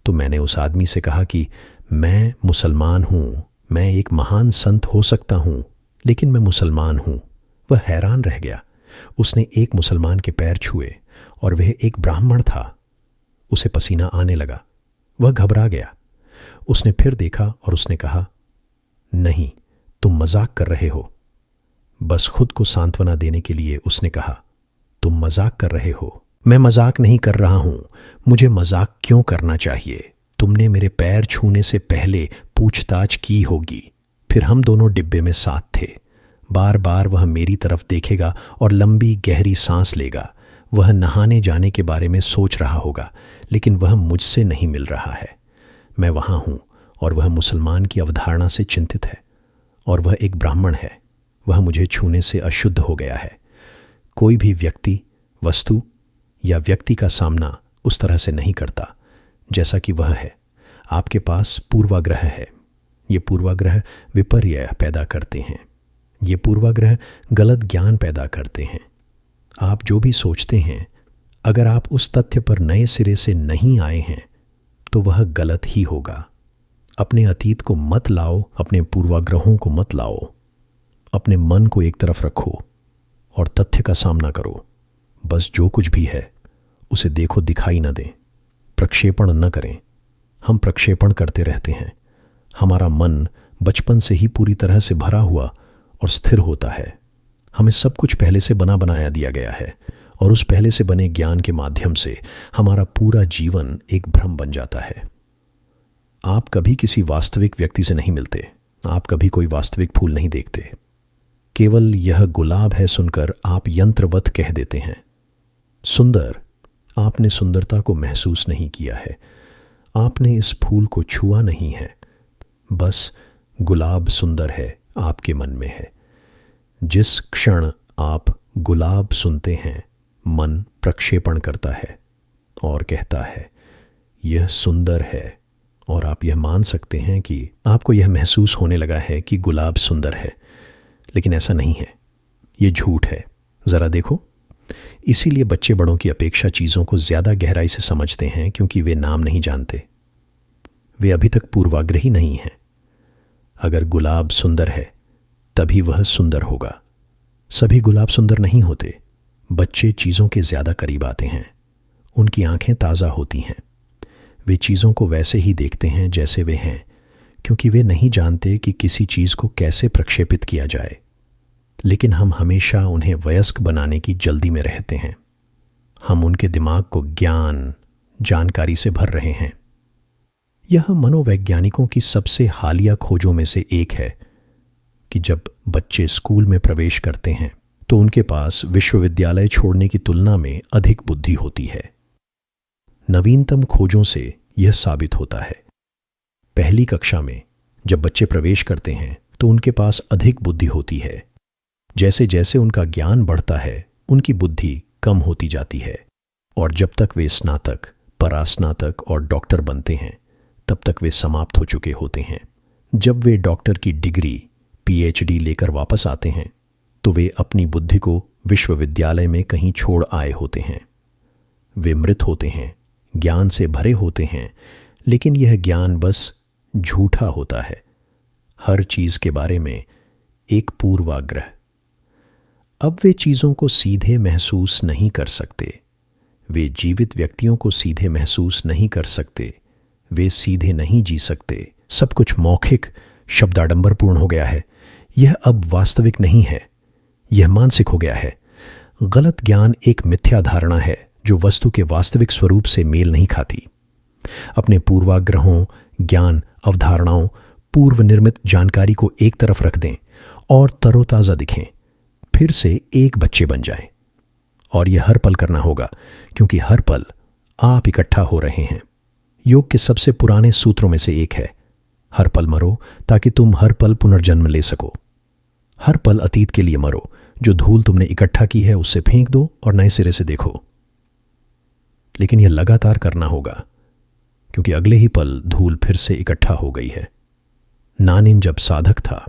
Speaker 1: तो मैंने उस आदमी से कहा कि मैं मुसलमान हूं, मैं एक महान संत हो सकता हूं, लेकिन मैं मुसलमान हूं। वह हैरान रह गया। उसने एक मुसलमान के पैर छुए और वह एक ब्राह्मण था। उसे पसीना आने लगा, वह घबरा गया। उसने फिर देखा और उसने कहा, नहीं, तुम मजाक कर रहे हो। बस खुद को सांत्वना देने के लिए उसने कहा, तुम मजाक कर रहे हो। मैं मजाक नहीं कर रहा हूं, मुझे मजाक क्यों करना चाहिए? तुमने मेरे पैर छूने से पहले पूछताछ की होगी। फिर हम दोनों डिब्बे में साथ थे। बार बार वह मेरी तरफ देखेगा और लंबी गहरी सांस लेगा। वह नहाने जाने के बारे में सोच रहा होगा, लेकिन वह मुझसे नहीं मिल रहा है। मैं वहां हूं और वह मुसलमान की अवधारणा से चिंतित है और वह एक ब्राह्मण है। वह मुझे छूने से अशुद्ध हो गया है। कोई भी व्यक्ति, वस्तु या व्यक्ति का सामना उस तरह से नहीं करता जैसा कि वह है। आपके पास पूर्वाग्रह है। ये पूर्वाग्रह विपर्य पैदा करते हैं। ये पूर्वाग्रह गलत ज्ञान पैदा करते हैं। आप जो भी सोचते हैं, अगर आप उस तथ्य पर नए सिरे से नहीं आए हैं तो वह गलत ही होगा। अपने अतीत को मत लाओ, अपने पूर्वाग्रहों को मत लाओ। अपने मन को एक तरफ रखो और तथ्य का सामना करो। बस जो कुछ भी है उसे देखो, दिखाई न दें। प्रक्षेपण न करें। हम प्रक्षेपण करते रहते हैं। हमारा मन बचपन से ही पूरी तरह से भरा हुआ और स्थिर होता है। हमें सब कुछ पहले से बना बनाया दिया गया है और उस पहले से बने ज्ञान के माध्यम से हमारा पूरा जीवन एक भ्रम बन जाता है। आप कभी किसी वास्तविक व्यक्ति से नहीं मिलते, आप कभी कोई वास्तविक फूल नहीं देखते। केवल यह गुलाब है सुनकर आप यंत्रवत कह देते हैं। सुंदर, आपने सुंदरता को महसूस नहीं किया है, आपने इस फूल को छुआ नहीं है। बस गुलाब सुंदर है आपके मन में है। जिस क्षण आप गुलाब सुनते हैं, मन प्रक्षेपण करता है और कहता है यह सुंदर है, और आप यह मान सकते हैं कि आपको यह महसूस होने लगा है कि गुलाब सुंदर है, लेकिन ऐसा नहीं है, यह झूठ है। ज़रा देखो, इसीलिए बच्चे बड़ों की अपेक्षा चीज़ों को ज़्यादा गहराई से समझते हैं, क्योंकि वे नाम नहीं जानते, वे अभी तक पूर्वाग्रही नहीं हैं। अगर गुलाब सुंदर है तभी वह सुंदर होगा। सभी गुलाब सुंदर नहीं होते। बच्चे चीज़ों के ज़्यादा करीब आते हैं, उनकी आंखें ताज़ा होती हैं, वे चीज़ों को वैसे ही देखते हैं जैसे वे हैं, क्योंकि वे नहीं जानते कि किसी चीज़ को कैसे प्रक्षेपित किया जाए। लेकिन हम हमेशा उन्हें वयस्क बनाने की जल्दी में रहते हैं। हम उनके दिमाग को ज्ञान, जानकारी से भर रहे हैं। यह मनोवैज्ञानिकों की सबसे हालिया खोजों में से एक है कि जब बच्चे स्कूल में प्रवेश करते हैं तो उनके पास विश्वविद्यालय छोड़ने की तुलना में अधिक बुद्धि होती है। नवीनतम खोजों से यह साबित होता है। पहली कक्षा में जब बच्चे प्रवेश करते हैं तो उनके पास अधिक बुद्धि होती है। जैसे जैसे उनका ज्ञान बढ़ता है, उनकी बुद्धि कम होती जाती है, और जब तक वे स्नातक, परास्नातक और डॉक्टर बनते हैं तब तक वे समाप्त हो चुके होते हैं। जब वे डॉक्टर की डिग्री, पीएचडी लेकर वापस आते हैं तो वे अपनी बुद्धि को विश्वविद्यालय में कहीं छोड़ आए होते हैं। वे मृत होते हैं, ज्ञान से भरे होते हैं, लेकिन यह ज्ञान बस झूठा होता है, हर चीज के बारे में एक पूर्वाग्रह। अब वे चीजों को सीधे महसूस नहीं कर सकते, वे जीवित व्यक्तियों को सीधे महसूस नहीं कर सकते, वे सीधे नहीं जी सकते। सब कुछ मौखिक, शब्दाडंबरपूर्ण हो गया है। यह अब वास्तविक नहीं है, यह मानसिक हो गया है। गलत ज्ञान एक मिथ्या धारणा है जो वस्तु के वास्तविक स्वरूप से मेल नहीं खाती। अपने पूर्वाग्रहों, ज्ञान, अवधारणाओं, पूर्व निर्मित जानकारी को एक तरफ रख दें और तरोताजा दिखें। फिर से एक बच्चे बन जाएं। और यह हर पल करना होगा, क्योंकि हर पल आप इकट्ठा हो रहे हैं। योग के सबसे पुराने सूत्रों में से एक है, हर पल मरो ताकि तुम हर पल पुनर्जन्म ले सको। हर पल अतीत के लिए मरो, जो धूल तुमने इकट्ठा की है उससे फेंक दो और नए सिरे से देखो। लेकिन यह लगातार करना होगा, क्योंकि अगले ही पल धूल फिर से इकट्ठा हो गई है। नानिन जब साधक था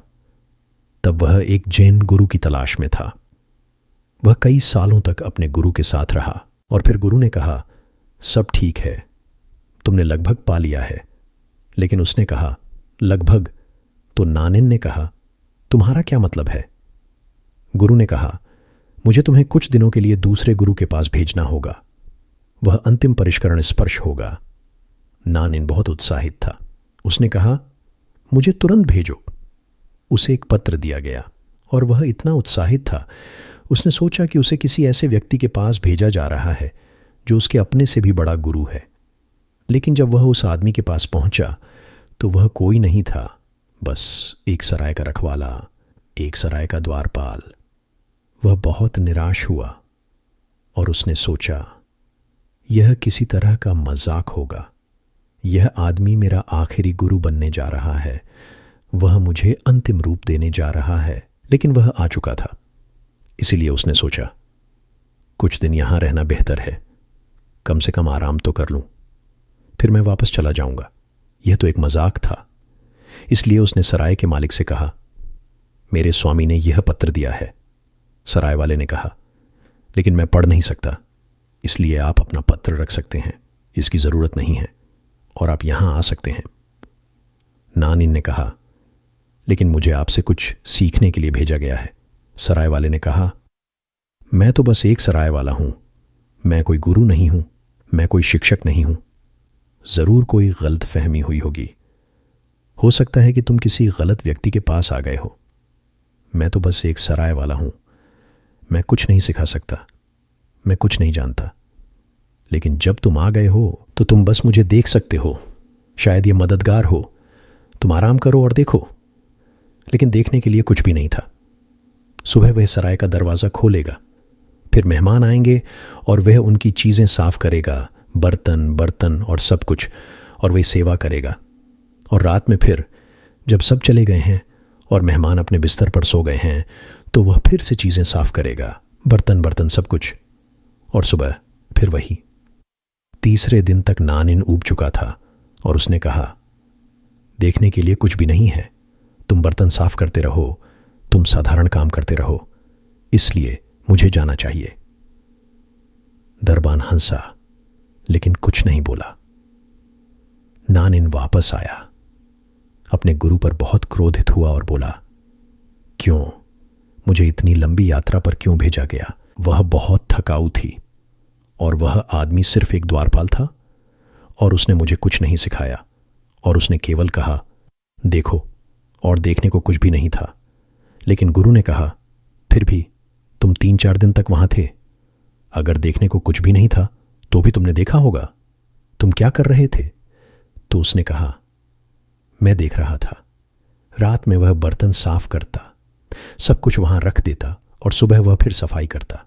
Speaker 1: तब वह एक जैन गुरु की तलाश में था। वह कई सालों तक अपने गुरु के साथ रहा और फिर गुरु ने कहा, सब ठीक है, तुमने लगभग पा लिया है। लेकिन उसने कहा, लगभग? तो नानिन ने कहा, तुम्हारा क्या मतलब है? गुरु ने कहा, मुझे तुम्हें कुछ दिनों के लिए दूसरे गुरु के पास भेजना होगा, वह अंतिम परिष्करण स्पर्श होगा। नानिन बहुत उत्साहित था। उसने कहा, मुझे तुरंत भेजो। उसे एक पत्र दिया गया और वह इतना उत्साहित था, उसने सोचा कि उसे किसी ऐसे व्यक्ति के पास भेजा जा रहा है जो उसके अपने से भी बड़ा गुरु है। लेकिन जब वह उस आदमी के पास पहुंचा तो वह कोई नहीं था, बस एक सराय का रखवाला, एक सराय का द्वारपाल। वह बहुत निराश हुआ और उसने सोचा, यह किसी तरह का मजाक होगा। यह आदमी मेरा आखिरी गुरु बनने जा रहा है, वह मुझे अंतिम रूप देने जा रहा है। लेकिन वह आ चुका था, इसीलिए उसने सोचा, कुछ दिन यहां रहना बेहतर है, कम से कम आराम तो कर लूं, फिर मैं वापस चला जाऊंगा। यह तो एक मजाक था। इसलिए उसने सराय के मालिक से कहा, मेरे स्वामी ने यह पत्र दिया है। सराय वाले ने कहा, लेकिन मैं पढ़ नहीं सकता, इसलिए आप अपना पत्र रख सकते हैं, इसकी ज़रूरत नहीं है और आप यहां आ सकते हैं। नानिन ने कहा, लेकिन मुझे आपसे कुछ सीखने के लिए भेजा गया है। सराय वाले ने कहा, मैं तो बस एक सराय वाला हूं, मैं कोई गुरु नहीं हूं, मैं कोई शिक्षक नहीं हूं। जरूर कोई गलत फहमी हुई होगी, हो सकता है कि तुम किसी गलत व्यक्ति के पास आ गए हो। मैं तो बस एक सराय वाला हूं, मैं कुछ नहीं सिखा सकता, मैं कुछ नहीं जानता, लेकिन जब तुम आ गए हो तो तुम बस मुझे देख सकते हो। शायद ये मददगार हो। तुम आराम करो और देखो। लेकिन देखने के लिए कुछ भी नहीं था। सुबह वह सराय का दरवाज़ा खोलेगा, फिर मेहमान आएंगे और वह उनकी चीज़ें साफ करेगा, बर्तन और सब कुछ, और वही सेवा करेगा। और रात में फिर जब सब चले गए हैं और मेहमान अपने बिस्तर पर सो गए हैं तो वह फिर से चीज़ें साफ करेगा, बर्तन सब कुछ, और सुबह फिर वही। तीसरे दिन तक नानिन ऊब चुका था और उसने कहा, देखने के लिए कुछ भी नहीं है। तुम बर्तन साफ करते रहो, तुम साधारण काम करते रहो, इसलिए मुझे जाना चाहिए। दरबान हंसा लेकिन कुछ नहीं बोला। नानिन वापस आया, अपने गुरु पर बहुत क्रोधित हुआ और बोला, क्यों मुझे इतनी लंबी यात्रा पर क्यों भेजा गया? वह बहुत थकाऊ थी और वह आदमी सिर्फ एक द्वारपाल था और उसने मुझे कुछ नहीं सिखाया और उसने केवल कहा देखो, और देखने को कुछ भी नहीं था। लेकिन गुरु ने कहा, फिर भी तुम 3-4 दिन तक वहां थे। अगर देखने को कुछ भी नहीं था तो भी तुमने देखा होगा। तुम क्या कर रहे थे? तो उसने कहा, मैं देख रहा था। रात में वह बर्तन साफ करता, सब कुछ वहां रख देता और सुबह वह फिर सफाई करता।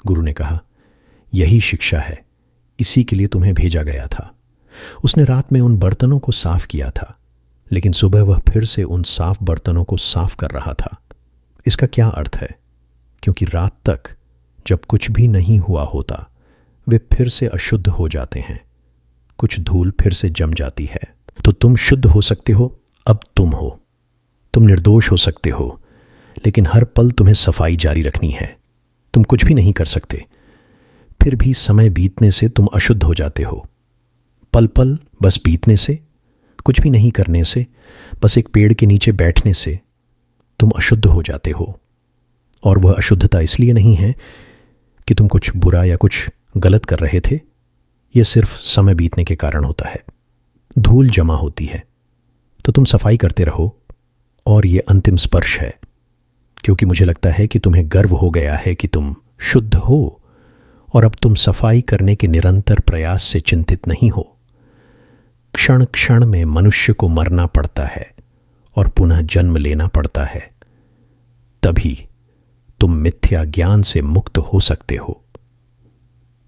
Speaker 1: गुरु ने कहा, यही शिक्षा है, इसी के लिए तुम्हें भेजा गया था। उसने रात में उन बर्तनों को साफ किया था, लेकिन सुबह वह फिर से उन साफ बर्तनों को साफ कर रहा था। इसका क्या अर्थ है? क्योंकि रात तक जब कुछ भी नहीं हुआ होता वे फिर से अशुद्ध हो जाते हैं, कुछ धूल फिर से जम जाती है। तो तुम शुद्ध हो सकते हो, अब तुम हो। तुम निर्दोष हो सकते हो, लेकिन हर पल तुम्हें सफाई जारी रखनी है। तुम कुछ भी नहीं कर सकते, फिर भी समय बीतने से तुम अशुद्ध हो जाते हो। पल पल बस बीतने से, कुछ भी नहीं करने से, बस एक पेड़ के नीचे बैठने से तुम अशुद्ध हो जाते हो। और वह अशुद्धता इसलिए नहीं है कि तुम कुछ बुरा या कुछ गलत कर रहे थे, यह सिर्फ समय बीतने के कारण होता है। धूल जमा होती है तो तुम सफाई करते रहो, और यह अंतिम स्पर्श है, क्योंकि मुझे लगता है कि तुम्हें गर्व हो गया है कि तुम शुद्ध हो और अब तुम सफाई करने के निरंतर प्रयास से चिंतित नहीं हो। क्षण क्षण में मनुष्य को मरना पड़ता है और पुनः जन्म लेना पड़ता है, तभी तुम मिथ्या ज्ञान से मुक्त हो सकते हो।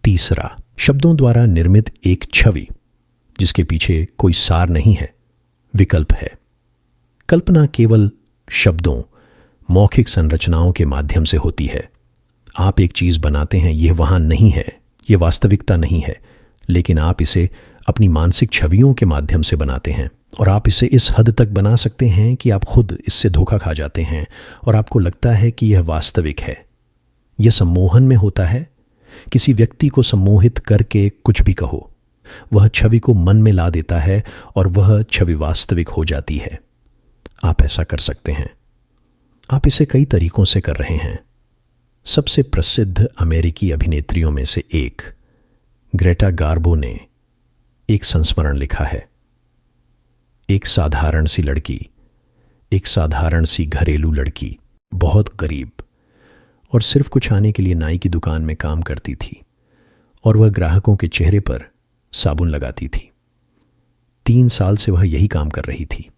Speaker 1: तीसरा, शब्दों द्वारा निर्मित एक छवि जिसके पीछे कोई सार नहीं है, विकल्प है। कल्पना केवल शब्दों, मौखिक संरचनाओं के माध्यम से होती है। आप एक चीज बनाते हैं, यह वहां नहीं है, यह वास्तविकता नहीं है, लेकिन आप इसे अपनी मानसिक छवियों के माध्यम से बनाते हैं, और आप इसे इस हद तक बना सकते हैं कि आप खुद इससे धोखा खा जाते हैं और आपको लगता है कि यह वास्तविक है। यह सम्मोहन में होता है। किसी व्यक्ति को सम्मोहित करके कुछ भी कहो, वह छवि को मन में ला देता है और वह छवि वास्तविक हो जाती है। आप ऐसा कर सकते हैं। आप इसे कई तरीकों से कर रहे हैं। सबसे प्रसिद्ध अमेरिकी अभिनेत्रियों में से एक ग्रेटा गार्बो ने एक संस्मरण लिखा है। एक साधारण सी लड़की, एक साधारण सी घरेलू लड़की, बहुत गरीब, और सिर्फ कुछ आने के लिए नाई की दुकान में काम करती थी, और वह ग्राहकों के चेहरे पर साबुन लगाती थी। 3 साल से वह यही काम कर रही थी।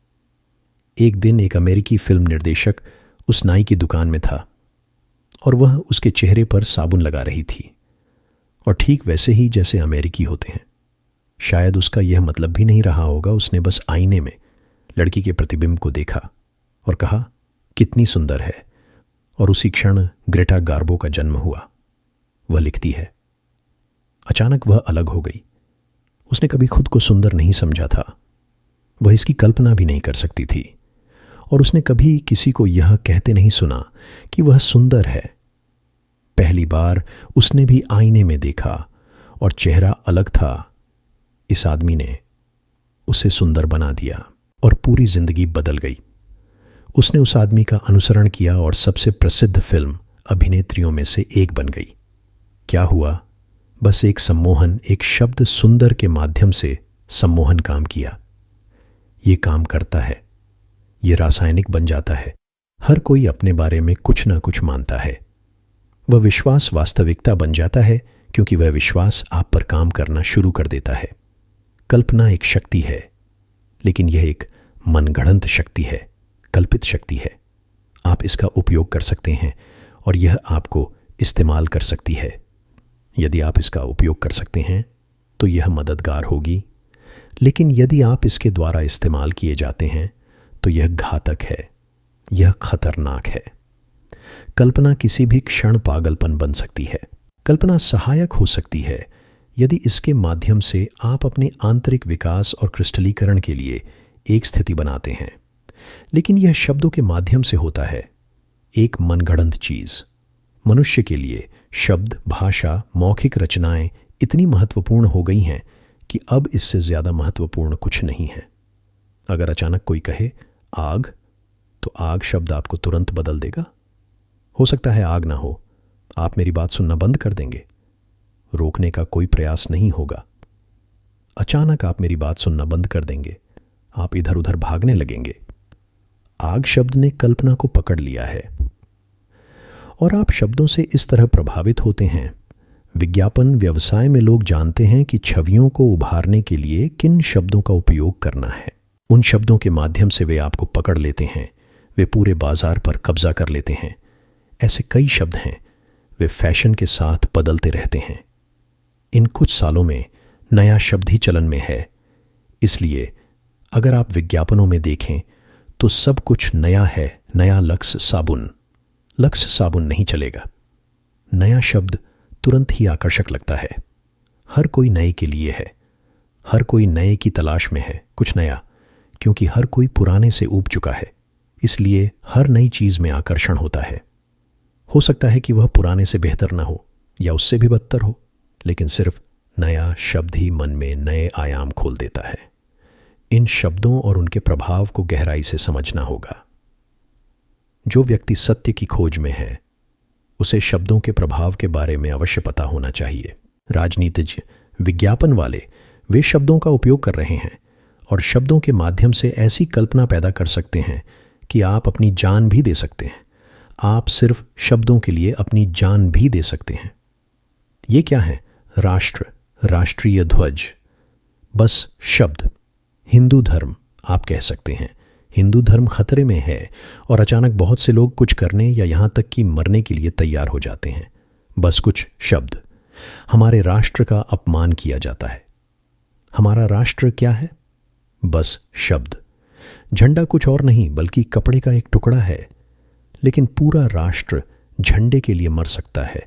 Speaker 1: एक दिन एक अमेरिकी फिल्म निर्देशक उस नाई की दुकान में था और वह उसके चेहरे पर साबुन लगा रही थी, और ठीक वैसे ही जैसे अमेरिकी होते हैं। शायद उसका यह मतलब भी नहीं रहा होगा। उसने बस आईने में लड़की के प्रतिबिंब को देखा और कहा, कितनी सुंदर है। और उसी क्षण ग्रेटा गार्बो का जन्म हुआ। वह लिखती है, अचानक वह अलग हो गई। उसने कभी खुद को सुंदर नहीं समझा था, वह इसकी कल्पना भी नहीं कर सकती थी, और उसने कभी किसी को यह कहते नहीं सुना कि वह सुंदर है। पहली बार उसने भी आईने में देखा और चेहरा अलग था। इस आदमी ने उसे सुंदर बना दिया और पूरी जिंदगी बदल गई। उसने उस आदमी का अनुसरण किया और सबसे प्रसिद्ध फिल्म अभिनेत्रियों में से एक बन गई। क्या हुआ? बस एक सम्मोहन, एक शब्द सुंदर के माध्यम से सम्मोहन काम किया। ये काम करता है, ये रासायनिक बन जाता है। हर कोई अपने बारे में कुछ ना कुछ मानता है। वह विश्वास वास्तविकता बन जाता है क्योंकि वह विश्वास आप पर काम करना शुरू कर देता है। कल्पना एक शक्ति है, लेकिन यह एक मनगढ़ंत शक्ति है, कल्पित शक्ति है। आप इसका उपयोग कर सकते हैं और यह आपको इस्तेमाल कर सकती है। यदि आप इसका उपयोग कर सकते हैं तो यह मददगार होगी, लेकिन यदि आप इसके द्वारा इस्तेमाल किए जाते हैं तो यह घातक है, यह खतरनाक है। कल्पना किसी भी क्षण पागलपन बन सकती है। कल्पना सहायक हो सकती है यदि इसके माध्यम से आप अपने आंतरिक विकास और क्रिस्टलीकरण के लिए एक स्थिति बनाते हैं, लेकिन यह शब्दों के माध्यम से होता है, एक मनगढ़ंत चीज। मनुष्य के लिए शब्द, भाषा, मौखिक रचनाएं इतनी महत्वपूर्ण हो गई हैं कि अब इससे ज्यादा महत्वपूर्ण कुछ नहीं है। अगर अचानक कोई कहे आग, तो आग शब्द आपको तुरंत बदल देगा। हो सकता है आग ना हो, आप मेरी बात सुनना बंद कर देंगे, रोकने का कोई प्रयास नहीं होगा। अचानक आप मेरी बात सुनना बंद कर देंगे, आप इधर उधर भागने लगेंगे। आग शब्द ने कल्पना को पकड़ लिया है और आप शब्दों से इस तरह प्रभावित होते हैं। विज्ञापन व्यवसाय में लोग जानते हैं कि छवियों को उभारने के लिए किन शब्दों का उपयोग करना है। उन शब्दों के माध्यम से वे आपको पकड़ लेते हैं, वे पूरे बाजार पर कब्जा कर लेते हैं। ऐसे कई शब्द हैं, वे फैशन के साथ बदलते रहते हैं। इन कुछ सालों में नया शब्द ही चलन में है, इसलिए अगर आप विज्ञापनों में देखें तो सब कुछ नया है। नया लक्स साबुन, लक्स साबुन नहीं चलेगा। नया शब्द तुरंत ही आकर्षक लगता है। हर कोई नए के लिए है, हर कोई नए की तलाश में है, कुछ नया, क्योंकि हर कोई पुराने से ऊब चुका है। इसलिए हर नई चीज में आकर्षण होता है। हो सकता है कि वह पुराने से बेहतर ना हो या उससे भी बदतर हो, लेकिन सिर्फ नया शब्द ही मन में नए आयाम खोल देता है। इन शब्दों और उनके प्रभाव को गहराई से समझना होगा। जो व्यक्ति सत्य की खोज में है, उसे शब्दों के प्रभाव के बारे में अवश्य पता होना चाहिए। राजनीतिज्ञ, विज्ञापन वाले, वे शब्दों का उपयोग कर रहे हैं और शब्दों के माध्यम से ऐसी कल्पना पैदा कर सकते हैं कि आप अपनी जान भी दे सकते हैं। आप सिर्फ शब्दों के लिए अपनी जान भी दे सकते हैं। ये क्या है? राष्ट्र, राष्ट्रीय ध्वज, बस शब्द। हिंदू धर्म, आप कह सकते हैं हिंदू धर्म खतरे में है और अचानक बहुत से लोग कुछ करने या यहां तक कि मरने के लिए तैयार हो जाते हैं, बस कुछ शब्द। हमारे राष्ट्र का अपमान किया जाता है। हमारा राष्ट्र क्या है? बस शब्द। झंडा कुछ और नहीं बल्कि कपड़े का एक टुकड़ा है, लेकिन पूरा राष्ट्र झंडे के लिए मर सकता है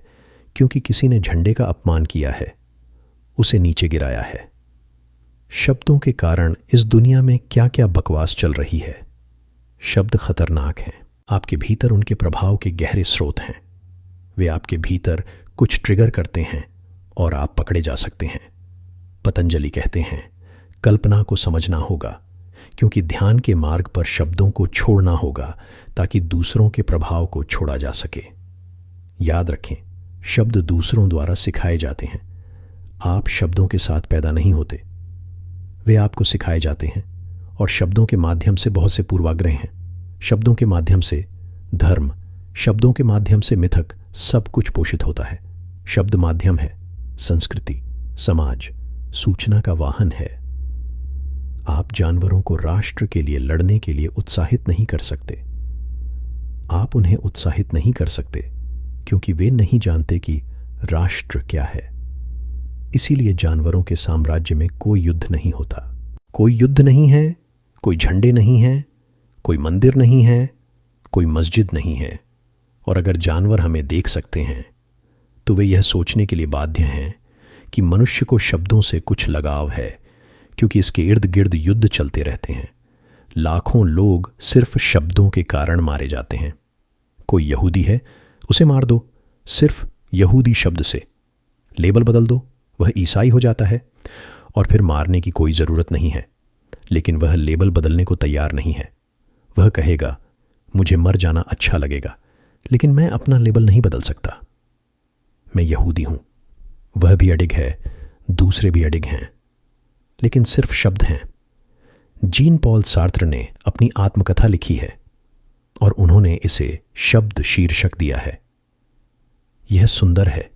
Speaker 1: क्योंकि किसी ने झंडे का अपमान किया है, उसे नीचे गिराया है। शब्दों के कारण इस दुनिया में क्या क्या बकवास चल रही है। शब्द खतरनाक हैं। आपके भीतर उनके प्रभाव के गहरे स्रोत हैं। वे आपके भीतर कुछ ट्रिगर करते हैं और आप पकड़े जा सकते हैं। पतंजलि कहते हैं, कल्पना को समझना होगा क्योंकि ध्यान के मार्ग पर शब्दों को छोड़ना होगा ताकि दूसरों के प्रभाव को छोड़ा जा सके। याद रखें, शब्द दूसरों द्वारा सिखाए जाते हैं। आप शब्दों के साथ पैदा नहीं होते, वे आपको सिखाए जाते हैं। और शब्दों के माध्यम से बहुत से पूर्वाग्रह हैं। शब्दों के माध्यम से धर्म, शब्दों के माध्यम से मिथक, सब कुछ पोषित होता है। शब्द माध्यम है, संस्कृति, समाज, सूचना का वाहन है। आप जानवरों को राष्ट्र के लिए लड़ने के लिए उत्साहित नहीं कर सकते। आप उन्हें उत्साहित नहीं कर सकते क्योंकि वे नहीं जानते कि राष्ट्र क्या है। इसीलिए जानवरों के साम्राज्य में कोई युद्ध नहीं होता। कोई युद्ध नहीं है, कोई झंडे नहीं है, कोई मंदिर नहीं है, कोई मस्जिद नहीं है। और अगर जानवर हमें देख सकते हैं तो वे यह सोचने के लिए बाध्य हैं कि मनुष्य को शब्दों से कुछ लगाव है क्योंकि इसके इर्द गिर्द युद्ध चलते रहते हैं। लाखों लोग सिर्फ शब्दों के कारण मारे जाते हैं। कोई यहूदी है, उसे मार दो, सिर्फ यहूदी शब्द से। लेबल बदल दो, वह ईसाई हो जाता है और फिर मारने की कोई ज़रूरत नहीं है। लेकिन वह लेबल बदलने को तैयार नहीं है। वह कहेगा, मुझे मर जाना अच्छा लगेगा, लेकिन मैं अपना लेबल नहीं बदल सकता। मैं यहूदी हूं। वह भी अडिग है, दूसरे भी अडिग हैं, लेकिन सिर्फ शब्द हैं। जीन पॉल सार्त्र ने अपनी आत्मकथा लिखी है और उन्होंने इसे शब्द शीर्षक दिया है। यह सुंदर है,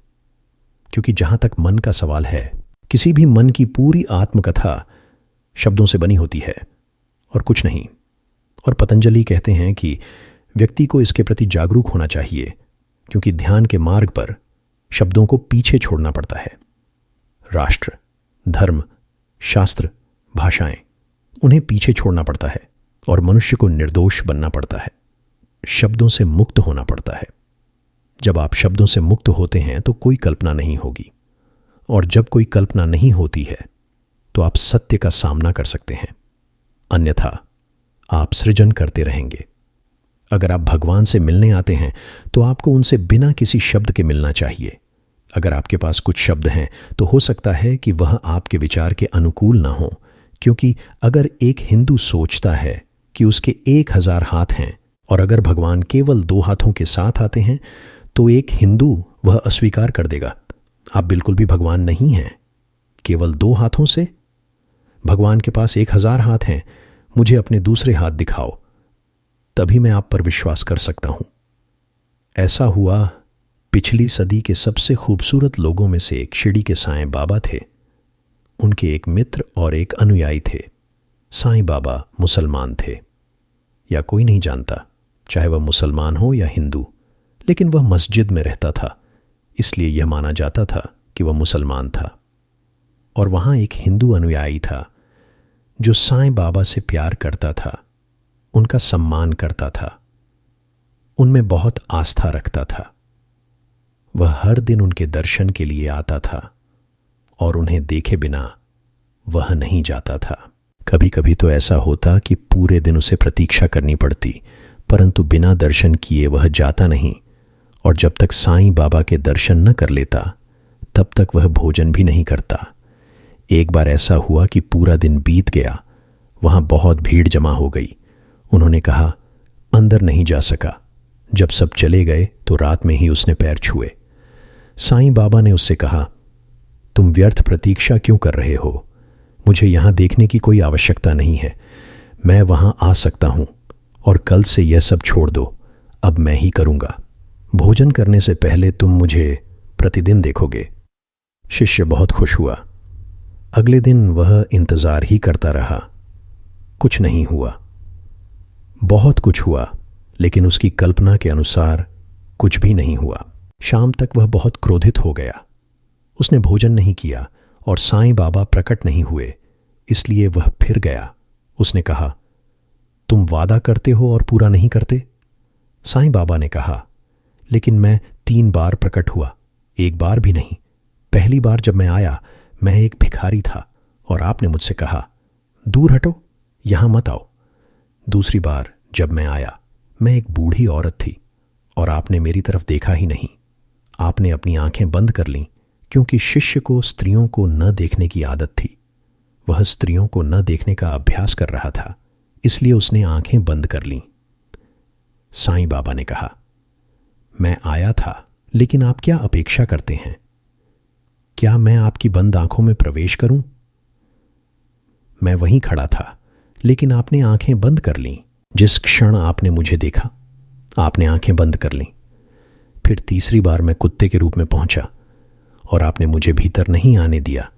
Speaker 1: क्योंकि जहां तक मन का सवाल है, किसी भी मन की पूरी आत्मकथा शब्दों से बनी होती है और कुछ नहीं। और पतंजलि कहते हैं कि व्यक्ति को इसके प्रति जागरूक होना चाहिए, क्योंकि ध्यान के मार्ग पर शब्दों को पीछे छोड़ना पड़ता है। राष्ट्र, धर्म, शास्त्र, भाषाएं, उन्हें पीछे छोड़ना पड़ता है और मनुष्य को निर्दोष बनना पड़ता है, शब्दों से मुक्त होना पड़ता है। जब आप शब्दों से मुक्त होते हैं तो कोई कल्पना नहीं होगी, और जब कोई कल्पना नहीं होती है तो आप सत्य का सामना कर सकते हैं, अन्यथा आप सृजन करते रहेंगे। अगर आप भगवान से मिलने आते हैं तो आपको उनसे बिना किसी शब्द के मिलना चाहिए। अगर आपके पास कुछ शब्द हैं तो हो सकता है कि वह आपके विचार के अनुकूल ना हो, क्योंकि अगर एक हिंदू सोचता है कि उसके 1000 हाथ हैं और अगर भगवान केवल 2 हाथों के साथ आते हैं तो एक हिंदू वह अस्वीकार कर देगा। आप बिल्कुल भी भगवान नहीं हैं। केवल 2 हाथों से? भगवान के पास 1000 हाथ हैं, मुझे अपने दूसरे हाथ दिखाओ, तभी मैं आप पर विश्वास कर सकता हूं। ऐसा हुआ। पिछली सदी के सबसे खूबसूरत लोगों में से एक शिरडी के साईं बाबा थे। उनके एक मित्र और एक अनुयायी थे। साईं बाबा मुसलमान थे, या कोई नहीं जानता, चाहे वह मुसलमान हो या हिंदू, लेकिन वह मस्जिद में रहता था, इसलिए यह माना जाता था कि वह मुसलमान था। और वहां एक हिंदू अनुयायी था जो साईं बाबा से प्यार करता था, उनका सम्मान करता था, उनमें बहुत आस्था रखता था। वह हर दिन उनके दर्शन के लिए आता था और उन्हें देखे बिना वह नहीं जाता था। कभी कभी तो ऐसा होता कि पूरे दिन उसे प्रतीक्षा करनी पड़ती, परंतु बिना दर्शन किए वह जाता नहीं, और जब तक साईं बाबा के दर्शन न कर लेता तब तक वह भोजन भी नहीं करता। एक बार ऐसा हुआ कि पूरा दिन बीत गया, वहां बहुत भीड़ जमा हो गई। उन्होंने कहा, अंदर नहीं जा सका। जब सब चले गए तो रात में ही उसने पैर छुए। साईं बाबा ने उससे कहा, तुम व्यर्थ प्रतीक्षा क्यों कर रहे हो? मुझे यहां देखने की कोई आवश्यकता नहीं है। मैं वहां आ सकता हूं, और कल से यह सब छोड़ दो, अब मैं ही करूंगा। भोजन करने से पहले तुम मुझे प्रतिदिन देखोगे। शिष्य बहुत खुश हुआ। अगले दिन वह इंतजार ही करता रहा। कुछ नहीं हुआ। बहुत कुछ हुआ, लेकिन उसकी कल्पना के अनुसार कुछ भी नहीं हुआ। शाम तक वह बहुत क्रोधित हो गया। उसने भोजन नहीं किया और साईं बाबा प्रकट नहीं हुए, इसलिए वह फिर गया। उसने कहा, तुम वादा करते हो और पूरा नहीं करते? साईं बाबा ने कहा, लेकिन मैं 3 बार प्रकट हुआ, 1 बार भी नहीं। पहली बार जब मैं आया, मैं एक भिखारी था और आपने मुझसे कहा, दूर हटो, यहां मत आओ। दूसरी बार जब मैं आया, मैं एक बूढ़ी औरत थी और आपने मेरी तरफ देखा ही नहीं। आपने अपनी आंखें बंद कर लीं, क्योंकि शिष्य को स्त्रियों को न देखने की आदत थी। वह स्त्रियों को न देखने का अभ्यास कर रहा था, इसलिए उसने आंखें बंद कर लीं। साईं बाबा ने कहा, मैं आया था, लेकिन आप क्या अपेक्षा करते हैं? क्या मैं आपकी बंद आंखों में प्रवेश करूं? मैं वहीं खड़ा था, लेकिन आपने आंखें बंद कर लीं। जिस क्षण आपने मुझे देखा, आपने आंखें बंद कर लीं। फिर तीसरी बार मैं कुत्ते के रूप में पहुंचा और आपने मुझे भीतर नहीं आने दिया।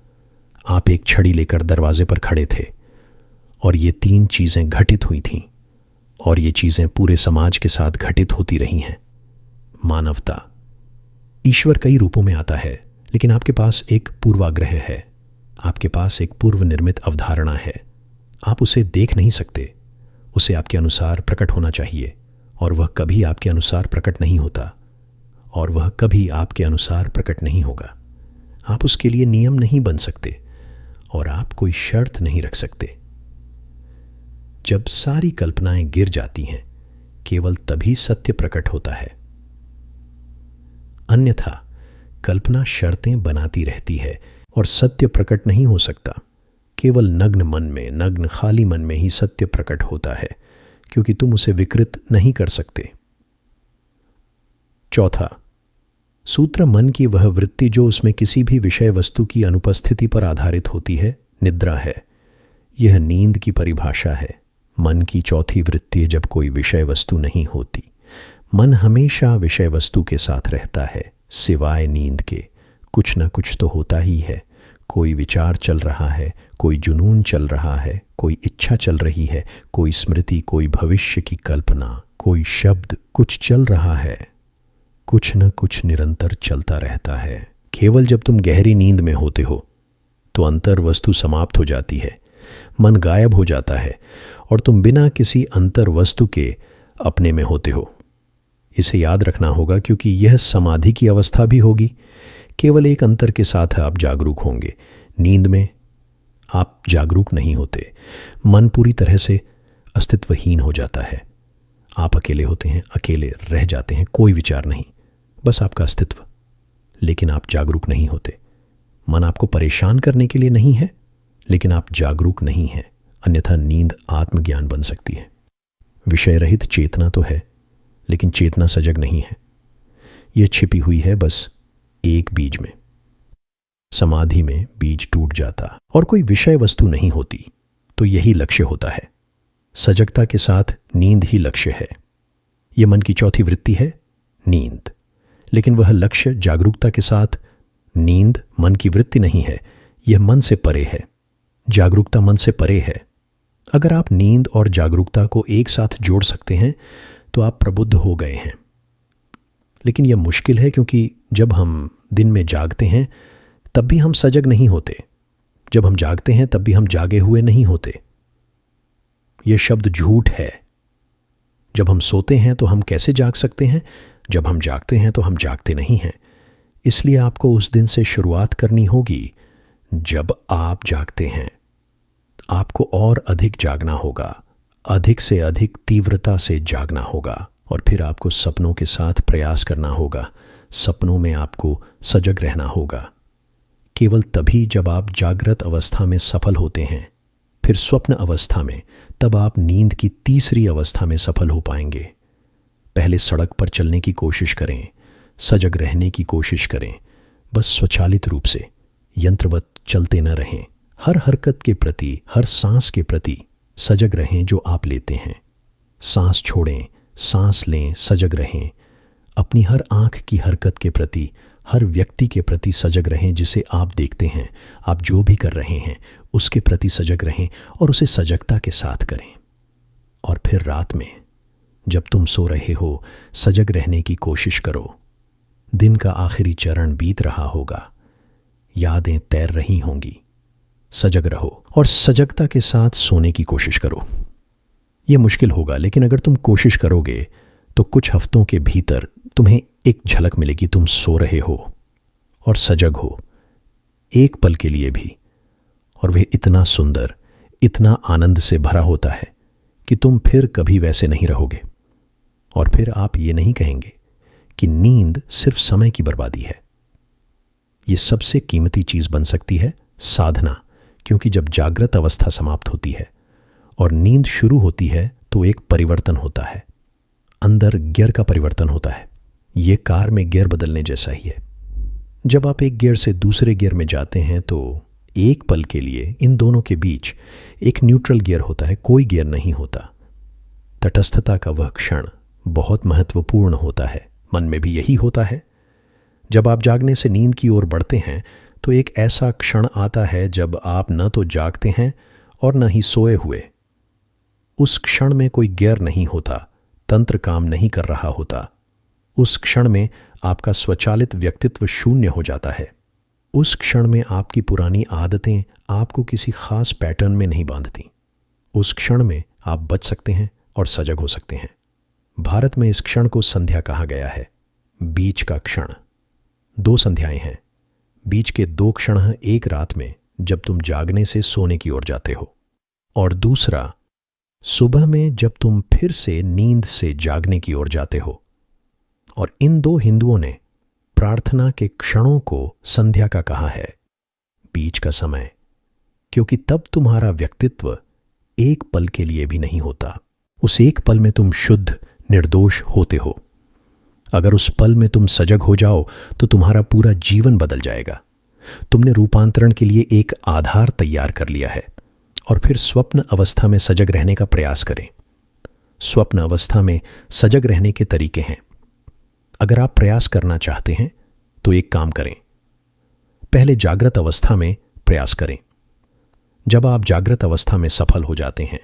Speaker 1: आप एक छड़ी लेकर दरवाजे पर खड़े थे और ये 3 चीजें घटित हुई थीं, और ये चीजें पूरे समाज के साथ घटित होती रही हैं। मानवता। ईश्वर कई रूपों में आता है, लेकिन आपके पास एक पूर्वाग्रह है। आपके पास एक पूर्व निर्मित अवधारणा है। आप उसे देख नहीं सकते। उसे आपके अनुसार प्रकट होना चाहिए, और वह कभी आपके अनुसार प्रकट नहीं होता, और वह कभी आपके अनुसार प्रकट नहीं होगा। आप उसके लिए नियम नहीं बन सकते, और आप कोई शर्त नहीं रख सकते। जब सारी कल्पनाएं गिर जाती हैं, केवल तभी सत्य प्रकट होता है। अन्यथा कल्पना शर्तें बनाती रहती है और सत्य प्रकट नहीं हो सकता। केवल नग्न मन में, नग्न खाली मन में ही सत्य प्रकट होता है, क्योंकि तुम उसे विकृत नहीं कर सकते। चौथा, सूत्र मन की वह वृत्ति जो उसमें किसी भी विषय वस्तु की अनुपस्थिति पर आधारित होती है, निद्रा है। यह नींद की परिभाषा है। मन की चौथी वृत्ति जब कोई विषय वस्तु नहीं होती। मन हमेशा विषय वस्तु के साथ रहता है, सिवाय नींद के कुछ न कुछ तो होता ही है। कोई विचार चल रहा है, कोई जुनून चल रहा है, कोई इच्छा चल रही है, कोई स्मृति, कोई भविष्य की कल्पना, कोई शब्द, कुछ चल रहा है। कुछ न कुछ निरंतर चलता रहता है। केवल जब तुम गहरी नींद में होते हो तो अंतर वस्तु समाप्त हो जाती है, मन गायब हो जाता है और तुम बिना किसी अंतर वस्तु के अपने में होते हो। इसे याद रखना होगा क्योंकि यह समाधि की अवस्था भी होगी। केवल एक अंतर के साथ आप जागरूक होंगे। नींद में आप जागरूक नहीं होते, मन पूरी तरह से अस्तित्वहीन हो जाता है। आप अकेले होते हैं, अकेले रह जाते हैं, कोई विचार नहीं, बस आपका अस्तित्व। लेकिन आप जागरूक नहीं होते। मन आपको परेशान करने के लिए नहीं है, लेकिन आप जागरूक नहीं हैं, अन्यथा नींद आत्मज्ञान बन सकती है। विषय रहित चेतना तो है, लेकिन चेतना सजग नहीं है। यह छिपी हुई है बस एक बीज में। समाधि में बीज टूट जाता और कोई विषय वस्तु नहीं होती तो यही लक्ष्य होता है। सजगता के साथ नींद ही लक्ष्य है। यह मन की चौथी वृत्ति है, नींद। लेकिन वह लक्ष्य जागरूकता के साथ नींद मन की वृत्ति नहीं है, यह मन से परे है। जागरूकता मन से परे है। अगर आप नींद और जागरूकता को एक साथ जोड़ सकते हैं तो आप प्रबुद्ध हो गए हैं। लेकिन यह मुश्किल है क्योंकि जब हम दिन में जागते हैं तब भी हम सजग नहीं होते। जब हम जागते हैं तब भी हम जागे हुए नहीं होते। यह शब्द झूठ है। जब हम सोते हैं तो हम कैसे जाग सकते हैं? जब हम जागते हैं तो हम जागते नहीं हैं। इसलिए आपको उस दिन से शुरुआत करनी होगी जब आप जागते हैं। आपको और अधिक जागना होगा, अधिक से अधिक तीव्रता से जागना होगा और फिर आपको सपनों के साथ प्रयास करना होगा। सपनों में आपको सजग रहना होगा। केवल तभी जब आप जागृत अवस्था में सफल होते हैं, फिर स्वप्न अवस्था में, तब आप नींद की तीसरी अवस्था में सफल हो पाएंगे। पहले सड़क पर चलने की कोशिश करें, सजग रहने की कोशिश करें। बस स्वचालित रूप से यंत्रवत चलते न रहें। हर हरकत के प्रति, हर सांस के प्रति सजग रहें जो आप लेते हैं। सांस छोड़ें, सांस लें, सजग रहें। अपनी हर आंख की हरकत के प्रति, हर व्यक्ति के प्रति सजग रहें जिसे आप देखते हैं। आप जो भी कर रहे हैं उसके प्रति सजग रहें और उसे सजगता के साथ करें। और फिर रात में जब तुम सो रहे हो, सजग रहने की कोशिश करो। दिन का आखिरी चरण बीत रहा होगा, यादें तैर रही होंगी। सजग रहो और सजगता के साथ सोने की कोशिश करो। यह मुश्किल होगा, लेकिन अगर तुम कोशिश करोगे तो कुछ हफ्तों के भीतर तुम्हें एक झलक मिलेगी। तुम सो रहे हो और सजग हो, एक पल के लिए भी, और वह इतना सुंदर, इतना आनंद से भरा होता है कि तुम फिर कभी वैसे नहीं रहोगे। और फिर आप ये नहीं कहेंगे कि नींद सिर्फ समय की बर्बादी है। यह सबसे कीमती चीज बन सकती है साधना, क्योंकि जब जागृत अवस्था समाप्त होती है और नींद शुरू होती है तो एक परिवर्तन होता है। अंदर गियर का परिवर्तन होता है। यह कार में गियर बदलने जैसा ही है। जब आप एक गियर से दूसरे गियर में जाते हैं तो एक पल के लिए इन दोनों के बीच एक न्यूट्रल गियर होता है, कोई गियर नहीं होता। तटस्थता का वह क्षण बहुत महत्वपूर्ण होता है। मन में भी यही होता है। जब आप जागने से नींद की ओर बढ़ते हैं तो एक ऐसा क्षण आता है जब आप न तो जागते हैं और न ही सोए हुए। उस क्षण में कोई गियर नहीं होता, तंत्र काम नहीं कर रहा होता। उस क्षण में आपका स्वचालित व्यक्तित्व शून्य हो जाता है। उस क्षण में आपकी पुरानी आदतें आपको किसी खास पैटर्न में नहीं बांधती। उस क्षण में आप बच सकते हैं और सजग हो सकते हैं। भारत में इस क्षण को संध्या कहा गया है, बीच का क्षण। 2 संध्याएं हैं। बीच के 2 क्षण हैं, एक रात में जब तुम जागने से सोने की ओर जाते हो, और दूसरा सुबह में जब तुम फिर से नींद से जागने की ओर जाते हो। और इन 2 हिंदुओं ने प्रार्थना के क्षणों को संध्या का कहा है, बीच का समय, क्योंकि तब तुम्हारा व्यक्तित्व एक पल के लिए भी नहीं होता। उस एक पल में तुम शुद्ध निर्दोष होते हो। अगर उस पल में तुम सजग हो जाओ तो तुम्हारा पूरा जीवन बदल जाएगा। तुमने रूपांतरण के लिए एक आधार तैयार कर लिया है। और फिर स्वप्न अवस्था में सजग रहने का प्रयास करें। स्वप्न अवस्था में सजग रहने के तरीके हैं। अगर आप प्रयास करना चाहते हैं तो एक काम करें, पहले जागृत अवस्था में प्रयास करें। जब आप जागृत अवस्था में सफल हो जाते हैं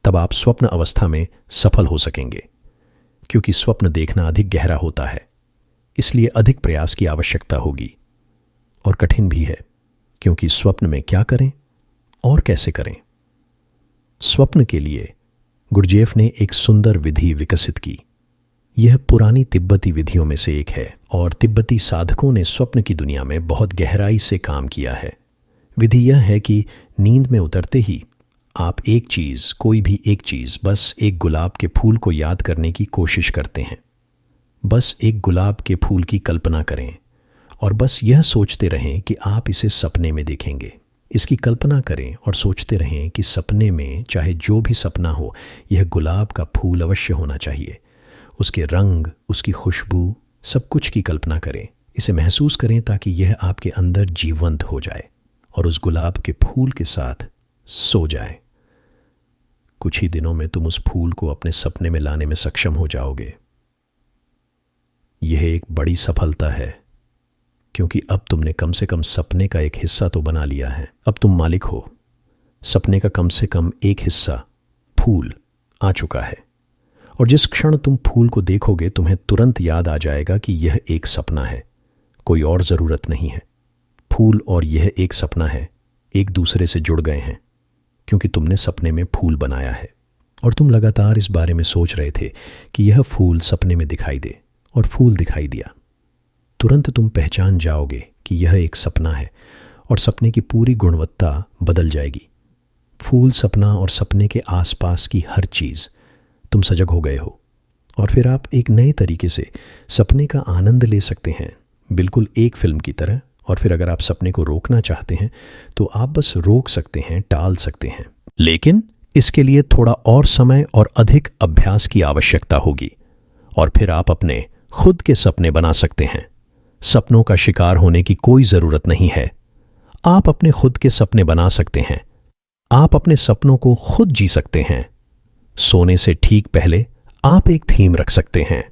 Speaker 1: तब आप स्वप्न अवस्था में सफल हो सकेंगे, क्योंकि स्वप्न देखना अधिक गहरा होता है, इसलिए अधिक प्रयास की आवश्यकता होगी और कठिन भी है, क्योंकि स्वप्न में क्या करें और कैसे करें। स्वप्न के लिए गुरजेफ ने एक सुंदर विधि विकसित की। यह पुरानी तिब्बती विधियों में से एक है और तिब्बती साधकों ने स्वप्न की दुनिया में बहुत गहराई से काम किया है। विधि यह है कि नींद में उतरते ही आप एक चीज़, कोई भी एक चीज़, बस एक गुलाब के फूल को याद करने की कोशिश करते हैं। बस एक गुलाब के फूल की कल्पना करें और बस यह सोचते रहें कि आप इसे सपने में देखेंगे। इसकी कल्पना करें और सोचते रहें कि सपने में चाहे जो भी सपना हो, यह गुलाब का फूल अवश्य होना चाहिए। उसके रंग, उसकी खुशबू, सब कुछ की कल्पना करें, इसे महसूस करें ताकि यह आपके अंदर जीवंत हो जाए और उस गुलाब के फूल के साथ सो जाए। कुछ ही दिनों में तुम उस फूल को अपने सपने में लाने में सक्षम हो जाओगे। यह एक बड़ी सफलता है, क्योंकि अब तुमने कम से कम सपने का एक हिस्सा तो बना लिया है। अब तुम मालिक हो। सपने का कम से कम एक हिस्सा, फूल, आ चुका है और जिस क्षण तुम फूल को देखोगे तुम्हें तुरंत याद आ जाएगा कि यह एक सपना है, कोई और ज़रूरत नहीं है। फूल और यह एक सपना है, एक दूसरे से जुड़ गए हैं, क्योंकि तुमने सपने में फूल बनाया है और तुम लगातार इस बारे में सोच रहे थे कि यह फूल सपने में दिखाई दे, और फूल दिखाई दिया। तुरंत तुम पहचान जाओगे कि यह एक सपना है और सपने की पूरी गुणवत्ता बदल जाएगी। फूल, सपना और सपने के आसपास की हर चीज़, तुम सजग हो गए हो और फिर आप एक नए तरीके से सपने का आनंद ले सकते हैं, बिल्कुल एक फिल्म की तरह। और फिर अगर आप सपने को रोकना चाहते हैं तो आप बस रोक सकते हैं, टाल सकते हैं, लेकिन इसके लिए थोड़ा और समय और अधिक अभ्यास की आवश्यकता होगी और फिर आप अपने खुद के सपने बना सकते हैं। सपनों का शिकार होने की कोई ज़रूरत नहीं है। आप अपने खुद के सपने बना सकते हैं। आप अपने सपनों को खुद जी सकते हैं। सोने से ठीक पहले आप एक थीम रख सकते हैं।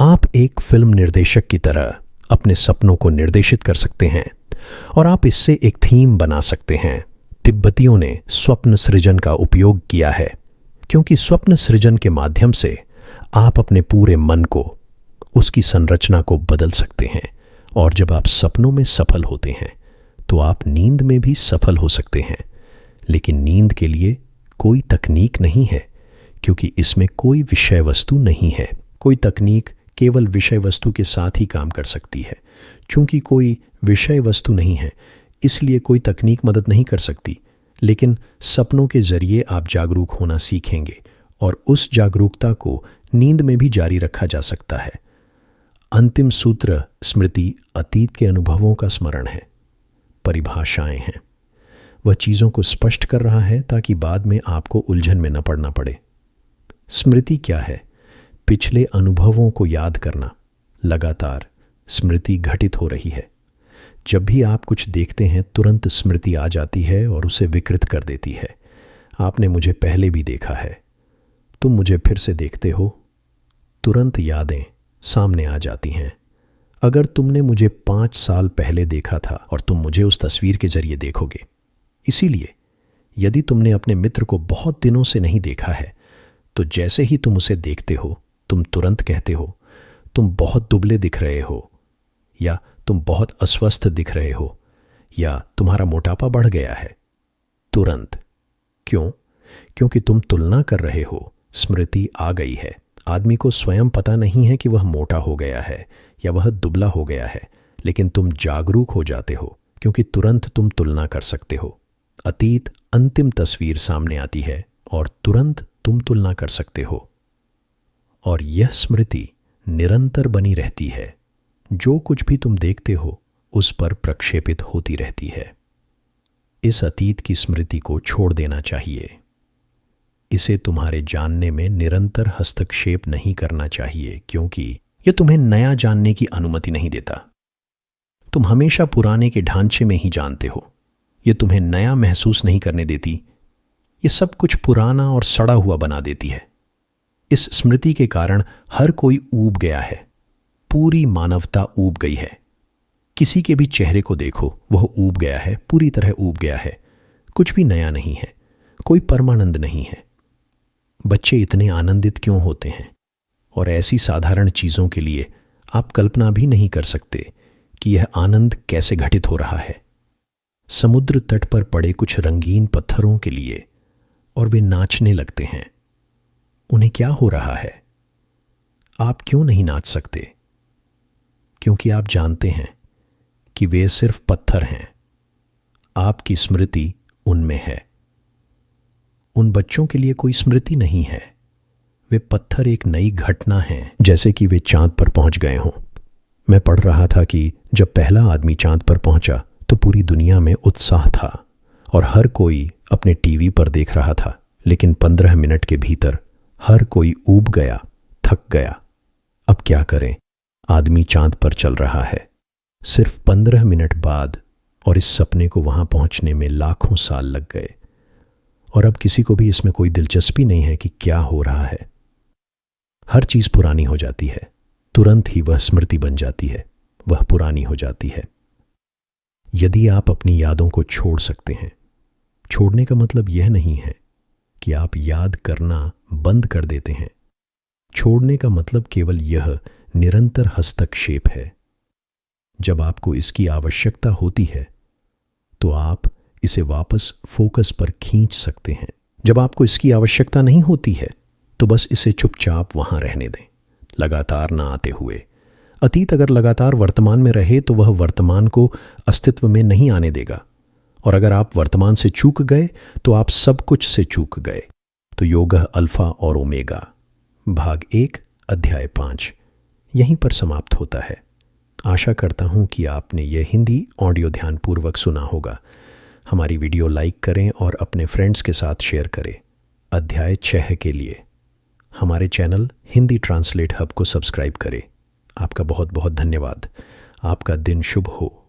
Speaker 1: आप एक फिल्म निर्देशक की तरह अपने सपनों को निर्देशित कर सकते हैं और आप इससे एक थीम बना सकते हैं। तिब्बतियों ने स्वप्न सृजन का उपयोग किया है, क्योंकि स्वप्न सृजन के माध्यम से आप अपने पूरे मन को, उसकी संरचना को बदल सकते हैं और जब आप सपनों में सफल होते हैं तो आप नींद में भी सफल हो सकते हैं। लेकिन नींद के लिए कोई तकनीक नहीं है, क्योंकि इसमें कोई विषय वस्तु नहीं है। कोई तकनीक केवल विषय वस्तु के साथ ही काम कर सकती है। चूंकि कोई विषय वस्तु नहीं है, इसलिए कोई तकनीक मदद नहीं कर सकती। लेकिन सपनों के जरिए आप जागरूक होना सीखेंगे और उस जागरूकता को नींद में भी जारी रखा जा सकता है। अंतिम सूत्र स्मृति अतीत के अनुभवों का स्मरण है, परिभाषाएं हैं। वह चीज़ों को स्पष्ट कर रहा है ताकि बाद में आपको उलझन में न पड़ना पड़े। स्मृति क्या है? पिछले अनुभवों को याद करना। लगातार स्मृति घटित हो रही है। जब भी आप कुछ देखते हैं तुरंत स्मृति आ जाती है और उसे विकृत कर देती है। आपने मुझे पहले भी देखा है, तुम मुझे फिर से देखते हो, तुरंत यादें सामने आ जाती हैं। अगर तुमने मुझे 5 साल पहले देखा था और तुम मुझे उस तस्वीर के जरिए देखोगे। इसीलिए यदि तुमने अपने मित्र को बहुत दिनों से नहीं देखा है तो जैसे ही तुम उसे देखते हो तुम तुरंत कहते हो तुम बहुत दुबले दिख रहे हो, या तुम बहुत अस्वस्थ दिख रहे हो, या तुम्हारा मोटापा बढ़ गया है। तुरंत। क्यों? क्योंकि तुम तुलना कर रहे हो। स्मृति आ गई है। आदमी को स्वयं पता नहीं है कि वह मोटा हो गया है या वह दुबला हो गया है, लेकिन तुम जागरूक हो जाते हो क्योंकि तुरंत तुम तुलना कर सकते हो। अतीत अंतिम तस्वीर सामने आती है और तुरंत तुम तुलना कर सकते हो और यह स्मृति निरंतर बनी रहती है। जो कुछ भी तुम देखते हो उस पर प्रक्षेपित होती रहती है। इस अतीत की स्मृति को छोड़ देना चाहिए। इसे तुम्हारे जानने में निरंतर हस्तक्षेप नहीं करना चाहिए, क्योंकि यह तुम्हें नया जानने की अनुमति नहीं देता। तुम हमेशा पुराने के ढांचे में ही जानते हो। यह तुम्हें नया महसूस नहीं करने देती। ये सब कुछ पुराना और सड़ा हुआ बना देती है। इस स्मृति के कारण हर कोई ऊब गया है। पूरी मानवता ऊब गई है। किसी के भी चेहरे को देखो, वह ऊब गया है, पूरी तरह ऊब गया है। कुछ भी नया नहीं है, कोई परमानंद नहीं है। बच्चे इतने आनंदित क्यों होते हैं? और ऐसी साधारण चीज़ों के लिए आप कल्पना भी नहीं कर सकते कि यह आनंद कैसे घटित हो रहा है। समुद्र तट पर पड़े कुछ रंगीन पत्थरों के लिए, और वे नाचने लगते हैं। उन्हें क्या हो रहा है? आप क्यों नहीं नाच सकते? क्योंकि आप जानते हैं कि वे सिर्फ पत्थर हैं। आपकी स्मृति उनमें है। उन बच्चों के लिए कोई स्मृति नहीं है। वे पत्थर एक नई घटना है, जैसे कि वे चांद पर पहुंच गए हों। मैं पढ़ रहा था कि जब पहला आदमी चांद पर पहुंचा तो पूरी दुनिया में उत्साह था और हर कोई अपने टीवी पर देख रहा था। लेकिन 15 मिनट के भीतर हर कोई ऊब गया, थक गया। अब क्या करें? आदमी चांद पर चल रहा है। सिर्फ 15 मिनट बाद, और इस सपने को वहां पहुंचने में लाखों साल लग गए। और अब किसी को भी इसमें कोई दिलचस्पी नहीं है कि क्या हो रहा है। हर चीज पुरानी हो जाती है, तुरंत ही वह स्मृति बन जाती है, वह पुरानी हो जाती है। यदि आप अपनी यादों को छोड़ सकते हैं, छोड़ने का मतलब यह नहीं है कि आप याद करना बंद कर देते हैं। छोड़ने का मतलब केवल यह निरंतर हस्तक्षेप है। जब आपको इसकी आवश्यकता होती है तो आप इसे वापस फोकस पर खींच सकते हैं। जब आपको इसकी आवश्यकता नहीं होती है तो बस इसे चुपचाप वहां रहने दें, लगातार ना आते हुए। अतीत अगर लगातार वर्तमान में रहे तो वह वर्तमान को अस्तित्व में नहीं आने देगा, और अगर आप वर्तमान से चूक गए तो आप सब कुछ से चूक गए। तो योगः अल्फा और ओमेगा भाग 1 अध्याय 5 यहीं पर समाप्त होता है। आशा करता हूं कि आपने यह हिंदी ऑडियो ध्यानपूर्वक सुना होगा। हमारी वीडियो लाइक करें और अपने फ्रेंड्स के साथ शेयर करें। अध्याय 6 के लिए हमारे चैनल हिंदी ट्रांसलेट हब को सब्सक्राइब करें। आपका बहुत बहुत धन्यवाद। आपका दिन शुभ हो।